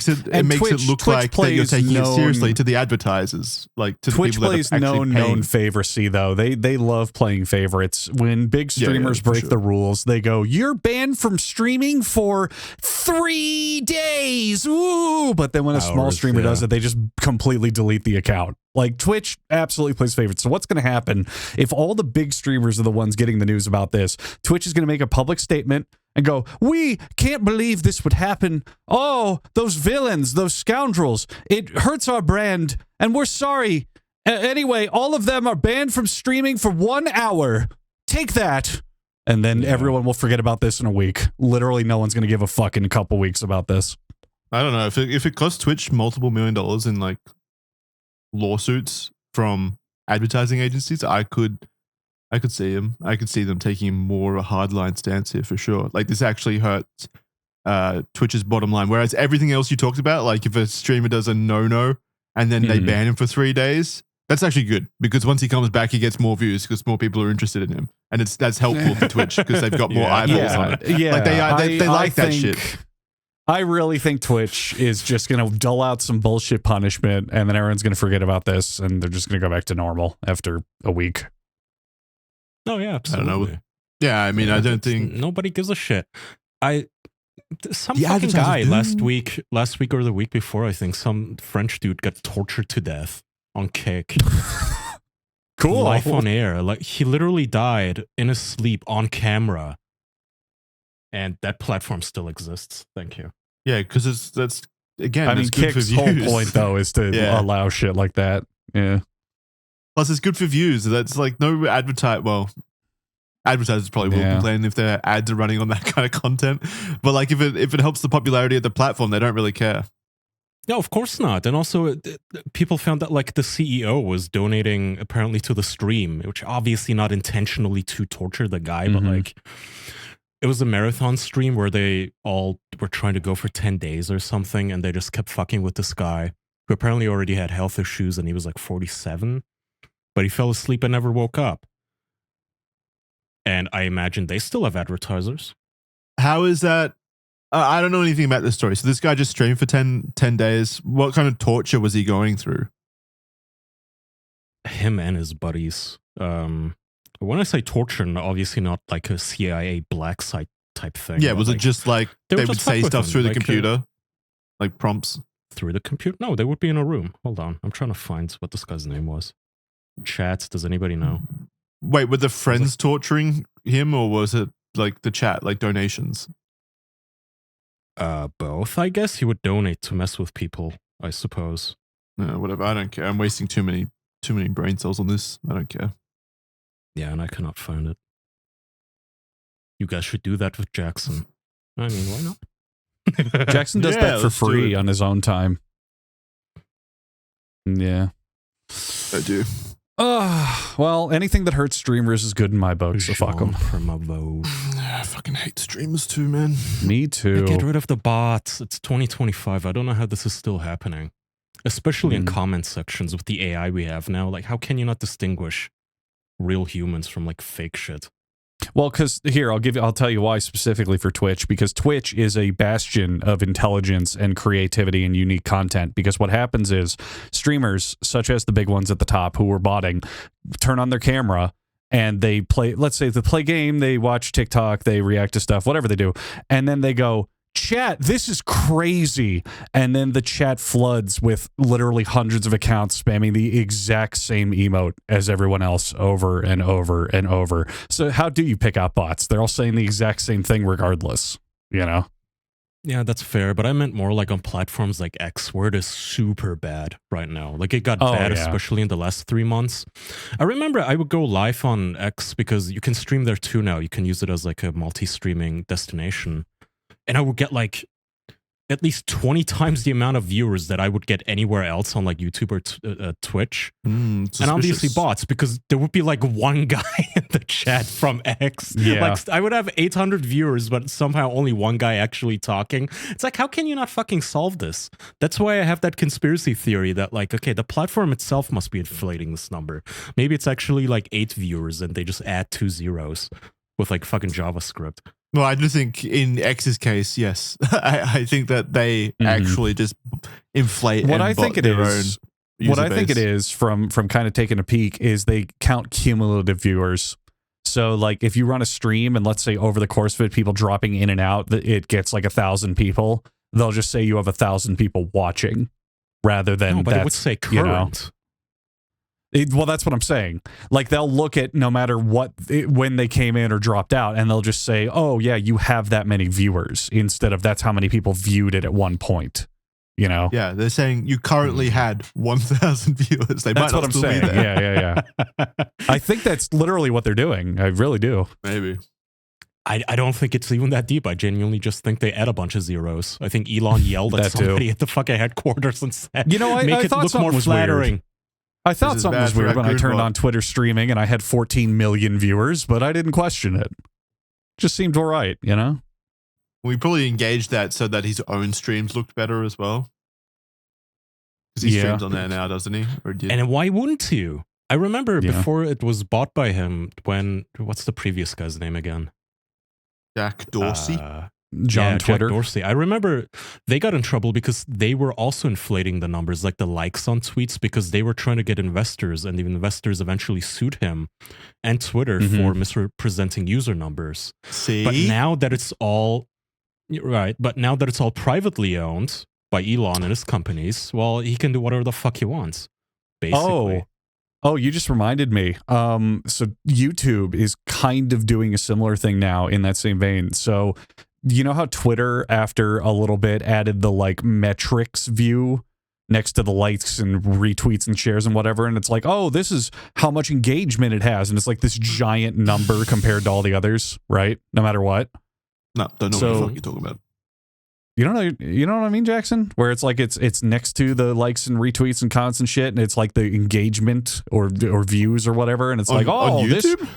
it look like that you're taking it seriously to the advertisers, to the Twitch people that plays are actually known favoricy though. They love playing favorites. When big streamers break the rules, they go, "You're banned from streaming for 3 days." Ooh! But then when a small streamer does it, they just completely delete the account. Twitch absolutely plays favorites. So what's going to happen if all the big streamers are the ones getting the news about this? Twitch is going to make a public statement and go, we can't believe this would happen. Oh, those villains, those scoundrels. It hurts our brand, and we're sorry. Anyway, all of them are banned from streaming for 1 hour. Take that. And then everyone will forget about this in a week. Literally, no one's going to give a fuck in a couple weeks about this. I don't know. If it costs Twitch multiple $1 million in like lawsuits from advertising agencies, I could see them. I could see them taking more a hardline stance here for sure. Like this actually hurts Twitch's bottom line. Whereas everything else you talked about, like if a streamer does a no and then they ban him for 3 days, that's actually good because once he comes back, he gets more views because more people are interested in him, and that's helpful for Twitch because they've got more eyeballs on it. Yeah, like they like that shit. I really think Twitch is just going to dole out some bullshit punishment, and then everyone's going to forget about this, and they're just going to go back to normal after a week. Oh yeah, absolutely. I don't know. Yeah, I mean, I don't think nobody gives a shit. Some fucking guy last week or the week before, I think, some French dude got tortured to death on Kick. Cool. Live on air. Like he literally died in his sleep on camera. And that platform still exists. Thank you. Yeah, because that's again. I mean, Kick's whole point though is to allow shit like that. Yeah. Plus, it's good for views. That's like no advertise. Well, advertisers probably will complain if their ads are running on that kind of content. But like, if it helps the popularity of the platform, they don't really care. No, of course not. And also, people found that like the CEO was donating apparently to the stream, which obviously not intentionally to torture the guy, but like. It was a marathon stream where they all were trying to go for 10 days or something, and they just kept fucking with this guy who apparently already had health issues, and he was like 47, but he fell asleep and never woke up. And I imagine they still have advertisers. How is that? I don't know anything about this story. So this guy just streamed for 10 days. What kind of torture was he going through? Him and his buddies. When I say torture, obviously not like a CIA black site type thing. Yeah, was like, it just like they would say stuff through the computer? Like prompts? Through the computer? No, they would be in a room. Hold on. I'm trying to find what this guy's name was. Chats, does anybody know? Wait, were the friends torturing him or was it like the chat, like donations? Both, I guess. He would donate to mess with people, I suppose. No, whatever. I don't care. I'm wasting too many brain cells on this. I don't care. Yeah, and I cannot find it. You guys should do that with Jackson. I mean, why not? Jackson does that for free on his own time. Yeah. I do. Well, anything that hurts streamers is good in my book, so fuck them. I fucking hate streamers too, man. Me too. Get rid of the bots. It's 2025. I don't know how this is still happening. Especially in comment sections with the AI we have now. Like, how can you not distinguish real humans from like fake shit? Well, because here I'll tell you why specifically for Twitch, because Twitch is a bastion of intelligence and creativity and unique content. Because what happens is streamers, such as the big ones at the top who were botting, turn on their camera and they play. Let's say they play game, they watch TikTok, they react to stuff, whatever they do, and then they go, "Chat, this is crazy," and then the chat floods with literally hundreds of accounts spamming the exact same emote as everyone else over and over and over. So how do you pick out bots? They're all saying the exact same thing regardless, you know? Yeah, that's fair, but I meant more like on platforms like X, where it is super bad right now. Like it got bad, especially in the last 3 months. I remember I would go live on X because you can stream there too now. You can use it as like a multi-streaming destination. And I would get like at least 20 times the amount of viewers that I would get anywhere else on like YouTube or Twitch. And obviously bots, because there would be like one guy in the chat from X. Yeah. Like I would have 800 viewers, but somehow only one guy actually talking. It's like, how can you not fucking solve this? That's why I have that conspiracy theory that like, okay, the platform itself must be inflating this number. Maybe it's actually like 8 viewers and they just add 2 zeros with like fucking JavaScript. Well, I do think in X's case, yes. I think that they actually just inflate what and I think it their is. own What I user think it base. is from kind of taking a peek is they count cumulative viewers. So like if you run a stream and let's say over the course of it, people dropping in and out, it gets like 1,000 people. They'll just say you have 1,000 people watching rather than but it would say current. You know, Well, that's what I'm saying. Like, they'll look at no matter what, when they came in or dropped out, and they'll just say, oh, yeah, you have that many viewers, instead of that's how many people viewed it at one point. You know? Yeah, they're saying you currently had 1,000 viewers. They that's might what not I'm still saying. be there. Yeah. I think that's literally what they're doing. I really do. Maybe. I don't think it's even that deep. I genuinely just think they add a bunch of zeros. I think Elon yelled at somebody at the fucking headquarters and said, you know, make I it thought look more flattering. Weird. I thought something was weird when I turned on Twitter streaming and I had 14 million viewers, but I didn't question it. Just seemed all right, you know? We probably engaged that so that his own streams looked better as well. Because he streams on there now, doesn't he? Or did? And why wouldn't you? I remember before it was bought by him, what's the previous guy's name again? Jack Dorsey? John Twitter. Jack Dorsey. I remember they got in trouble because they were also inflating the numbers, like the likes on tweets, because they were trying to get investors, and the investors eventually sued him and Twitter for misrepresenting user numbers. See? But now that it's all privately owned by Elon and his companies, well, he can do whatever the fuck he wants, basically. Oh, you just reminded me. So YouTube is kind of doing a similar thing now in that same vein. So you know how Twitter, after a little bit, added the like metrics view next to the likes and retweets and shares and whatever, and it's like, oh, this is how much engagement it has, and it's like this giant number compared to all the others, right? No matter what. No, don't know what the fuck you're talking about. You don't know, you know what I mean, Jackson? Where it's like it's next to the likes and retweets and comments and shit, and it's like the engagement or views or whatever, and it's like, oh, on YouTube?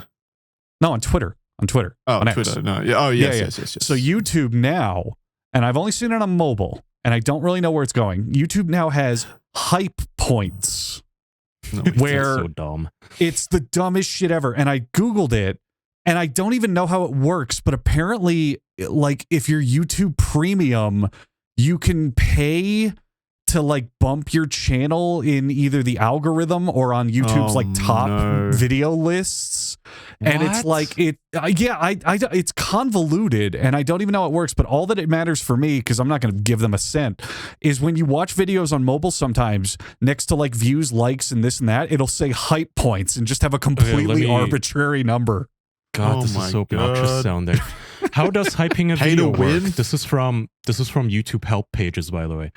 No, on Twitter. On Twitter. Oh, on Twitter. X. No. Yeah. Oh, yes. So YouTube now, and I've only seen it on mobile, and I don't really know where it's going. YouTube now has hype points. No, where so dumb. It's the dumbest shit ever. And I Googled it, and I don't even know how it works, but apparently, like, if you're YouTube Premium, you can pay to like bump your channel in either the algorithm or on YouTube's top video lists. And it's like it's convoluted, and I don't even know how it works, but all that it matters for me, because I'm not going to give them a cent, is when you watch videos on mobile, sometimes next to like views, likes, and this and that, it'll say hype points and just have a completely arbitrary number. God, this is so obnoxious sounding. How does hyping a video work? This is from YouTube help pages, by the way.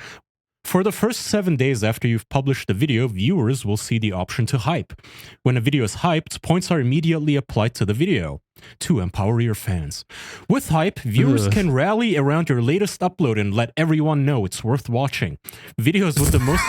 For the first 7 days after you've published the video, viewers will see the option to hype. When a video is hyped, points are immediately applied to the video to empower your fans. With hype, viewers can rally around your latest upload and let everyone know it's worth watching. Videos with the most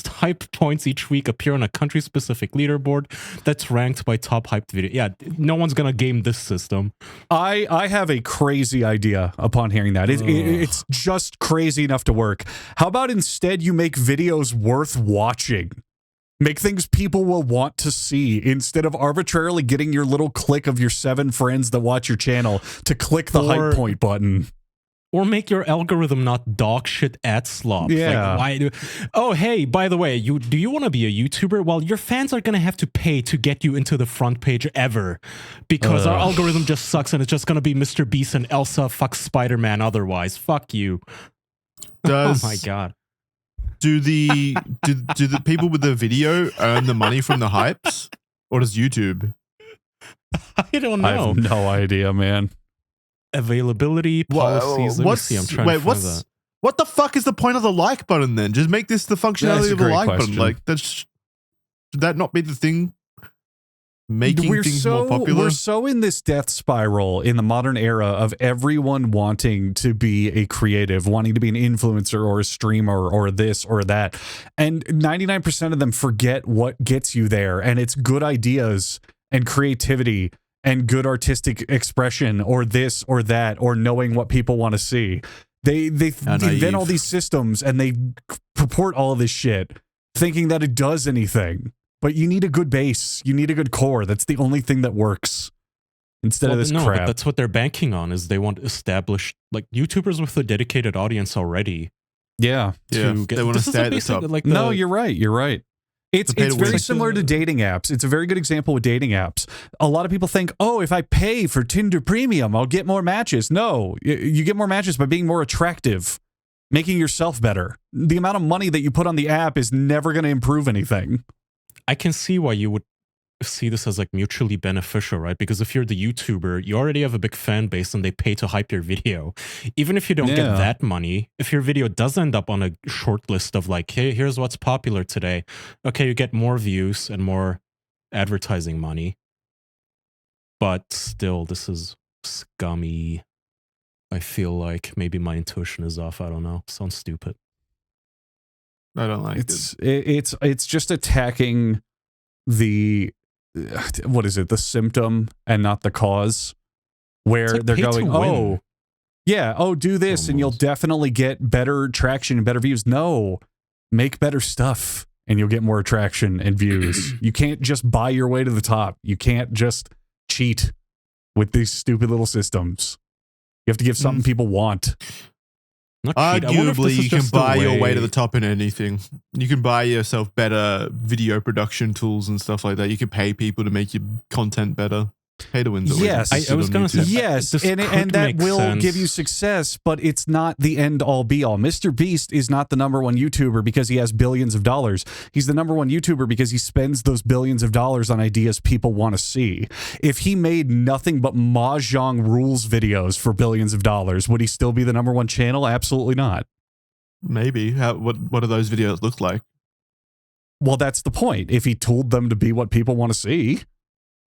hype points each week appear on a country-specific leaderboard that's ranked by top hyped video. Yeah, no one's gonna game this system. I have a crazy idea upon hearing that. It's just crazy enough to work. How about instead you make videos worth watching? Make things people will want to see, instead of arbitrarily getting your little clique of your 7 friends that watch your channel to click the hype point button. Or make your algorithm not dog shit ad slop. Yeah. Like, oh, hey, by the way, do you want to be a YouTuber? Well, your fans are going to have to pay to get you into the front page ever, because our algorithm just sucks, and it's just going to be Mr. Beast and Elsa fuck Spider-Man otherwise. Fuck you. Oh my God. Do the people with the video earn the money from the hypes, or does YouTube? I don't know. I have no idea, man. Availability policies. Let me see. I'm trying to find that. What the fuck is the point of the like button then? Just make this the functionality of the like button. Like, should that not be the thing? Making things more popular. We're so in this death spiral in the modern era of everyone wanting to be a creative, wanting to be an influencer or a streamer or this or that. And 99% of them forget what gets you there. And it's good ideas and creativity and good artistic expression or this or that or knowing what people want to see. They invent all these systems and they purport all of this shit thinking that it does anything. But you need a good base. You need a good core. That's the only thing that works. Instead of this crap. But that's what they're banking on, is they want established, like, YouTubers with a dedicated audience already. Yeah. They want to stay at the top. Like no, you're right. You're right. It's very similar to dating apps. It's a very good example with dating apps. A lot of people think, oh, if I pay for Tinder Premium, I'll get more matches. No, you get more matches by being more attractive. making yourself better. The amount of money that you put on the app is never going to improve anything. I can see why you would see this as like mutually beneficial, right? Because if you're the YouTuber, you already have a big fan base and they pay to hype your video. Even if you don't get that money, if your video does end up on a short list of like, hey, here's what's popular today. Okay, you get more views and more advertising money. But still, this is scummy. I feel like maybe my intuition is off. I don't know. Sounds stupid. I don't like it. It's just attacking the what is it? The symptom and not the cause. Where like they're going, do this and you'll definitely get better traction and better views. No, make better stuff and you'll get more attraction and views. You can't just buy your way to the top. You can't just cheat with these stupid little systems. You have to give something people want. Arguably, you can buy your way to the top in anything. You can buy yourself better video production tools and stuff like that. You can pay people to make your content better. Pay to win. Yes, I was going to say yes, and that will give you success, but it's not the end all be all. Mr. Beast is not the #1 YouTuber because he has billions of dollars. He's the #1 YouTuber because he spends those billions of dollars on ideas people want to see. If he made nothing but mahjong rules videos for billions of dollars, would he still be the #1 channel? Absolutely not. Maybe. What do those videos look like? Well, that's the point. If he tooled them to be what people want to see,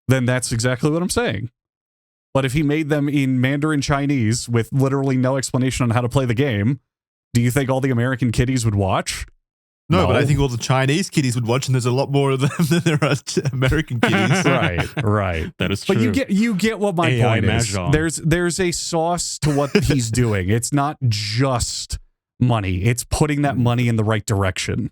then that's exactly what I'm saying. But if he made them in Mandarin Chinese with literally no explanation on how to play the game, do you think all the American kiddies would watch? No, but I think all the Chinese kiddies would watch, and there's a lot more of them than there are American kiddies. Right. That is true. But you get what my point is. There's a sauce to what he's doing. It's not just money. It's putting that money in the right direction.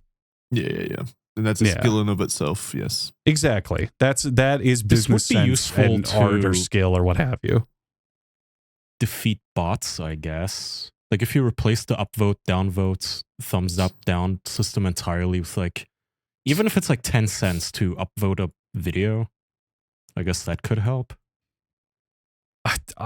Yeah. And that's a skill in of itself, yes. Exactly. That is business sense and art or skill or what have you. Defeat bots, I guess. Like if you replace the upvote, downvotes, thumbs up, down system entirely with like, even if it's like 10 cents to upvote a video, I guess that could help.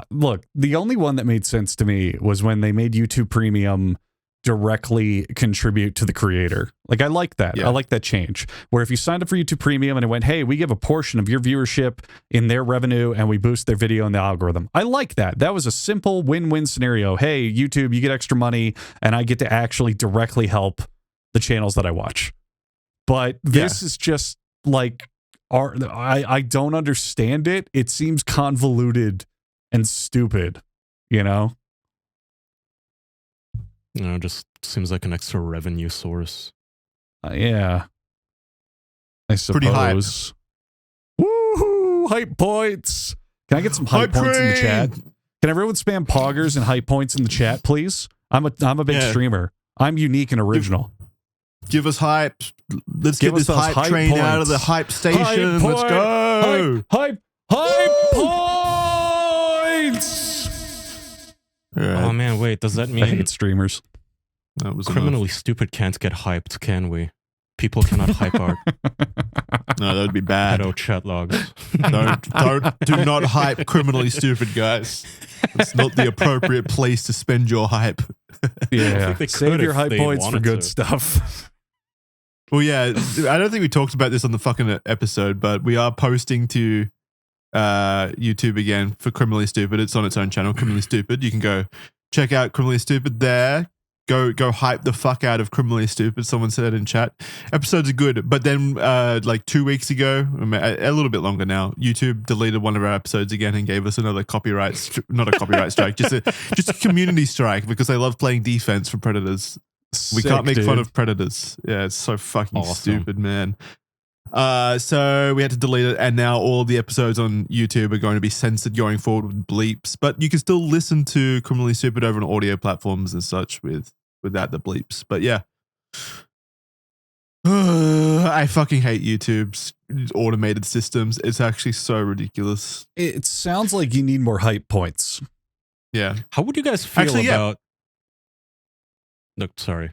Look, the only one that made sense to me was when they made YouTube Premium directly contribute to the creator. Like, I like that. I like that change. Where if you signed up for YouTube Premium and it went, hey, we give a portion of your viewership in their revenue and we boost their video in the algorithm. I like that. That was a simple win-win scenario. Hey, YouTube, you get extra money and I get to actually directly help the channels that I watch. But this is just like, I don't understand it. It seems convoluted and stupid, you know? Just seems like an extra revenue source. Yeah. I suppose. Pretty hype. Woohoo! Hype points! Can I get some hype points in the chat? Can everyone spam poggers and hype points in the chat, please? I'm a big streamer. I'm unique and original. Give us hype. Let's get this hype train points. Out of the hype station. Let's go. Hype points! Right. Oh man, wait, does that mean I hate streamers? That was criminally stupid can't get hyped, can we? People cannot hype art. No, that would be bad. Pedo chat logs. Do not hype criminally stupid, guys. It's not the appropriate place to spend your hype. Yeah, save your hype points for good stuff. Well, yeah, I don't think we talked about this on the fucking episode, but we are posting to YouTube again for Criminally Stupid. It's on its own channel, Criminally Stupid. You can go check out Criminally Stupid there. Go hype the fuck out of Criminally Stupid. Someone said in chat. Episodes are good, but then like 2 weeks ago, a little bit longer now, YouTube deleted one of our episodes again and gave us another not a copyright strike, just a community strike because they love playing defense for predators. We can't make fun of predators. Yeah, it's so fucking stupid, man. So we had to delete it, and now all the episodes on YouTube are going to be censored going forward with bleeps. But you can still listen to Criminally Stupid over on audio platforms and such without the bleeps. But yeah, I fucking hate YouTube's automated systems. It's actually so ridiculous. It sounds like you need more hype points. Yeah. How would you guys feel about? Look, sorry.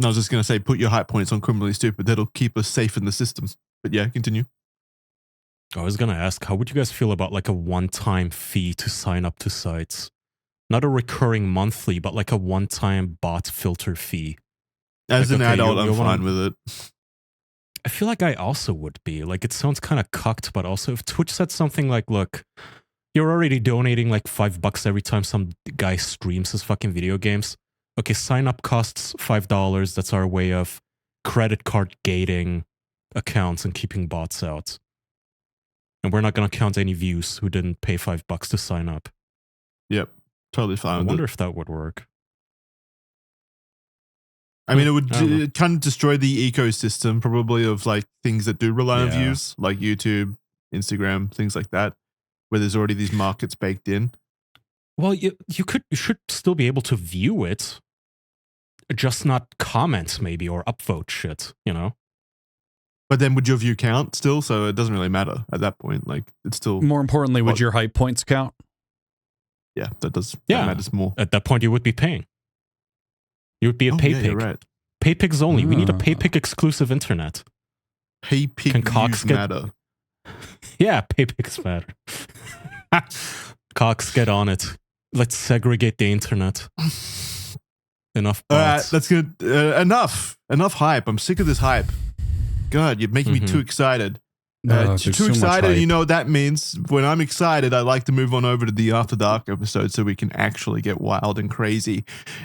I was just going to say, put your hype points on Criminally Stupid. That'll keep us safe in the system. But yeah, continue. I was going to ask, how would you guys feel about like a one-time fee to sign up to sites? not a recurring monthly, but like a one-time bot filter fee. As like, an adult, I'm fine with it. I feel like I also would be. Like, it sounds kind of cucked, but also if Twitch said something like, look, you're already donating like $5 every time some guy streams his fucking video games. Okay, sign up costs $5. That's our way of credit card gating accounts and keeping bots out. And we're not going to count any views who didn't pay $5 to sign up. Yep, totally fine with it. I wonder if that would work. I mean, it would kind of destroy the ecosystem, probably, of like things that do rely on views, like YouTube, Instagram, things like that, where there's already these markets baked in. Well, you should still be able to view it, just not comment maybe or upvote shit, you know? But then would your view count still? So it doesn't really matter at that point. Like, it's still... More importantly, would your hype points count? Yeah, that does. Yeah. That matters more. At that point, you would be paying. You would be a pay pig. You're right. Pay pigs only. We need a pay pig exclusive internet. Pay pig views matter. Yeah, pay pigs matter. Cox, get on it. Let's segregate the internet. Enough bots. That's good. Enough hype. I'm sick of this hype. God, you're making me too excited. Too excited. You know what that means? When I'm excited, I like to move on over to the After Dark episode so we can actually get wild and crazy.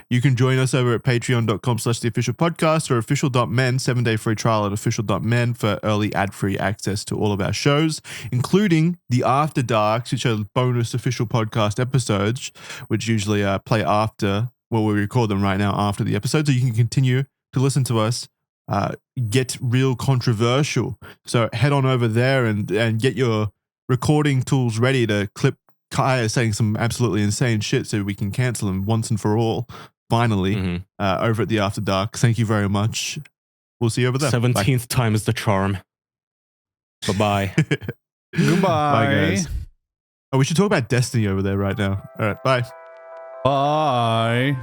You can join us over at patreon.com/theofficialpodcast or official.men, 7-day free trial at official.men for early ad-free access to all of our shows, including the After Darks, which are bonus official podcast episodes, which usually play after, well, we record them right now after the episode, so you can continue to listen to us get real controversial. So head on over there and get your recording tools ready to clip Kaya saying some absolutely insane shit so we can cancel him once and for all. Finally, over at the After Dark. Thank you very much. We'll see you over there. 17th time is the charm. Bye-bye. Goodbye. Bye, guys. Oh, we should talk about Destiny over there right now. All right, bye. Bye.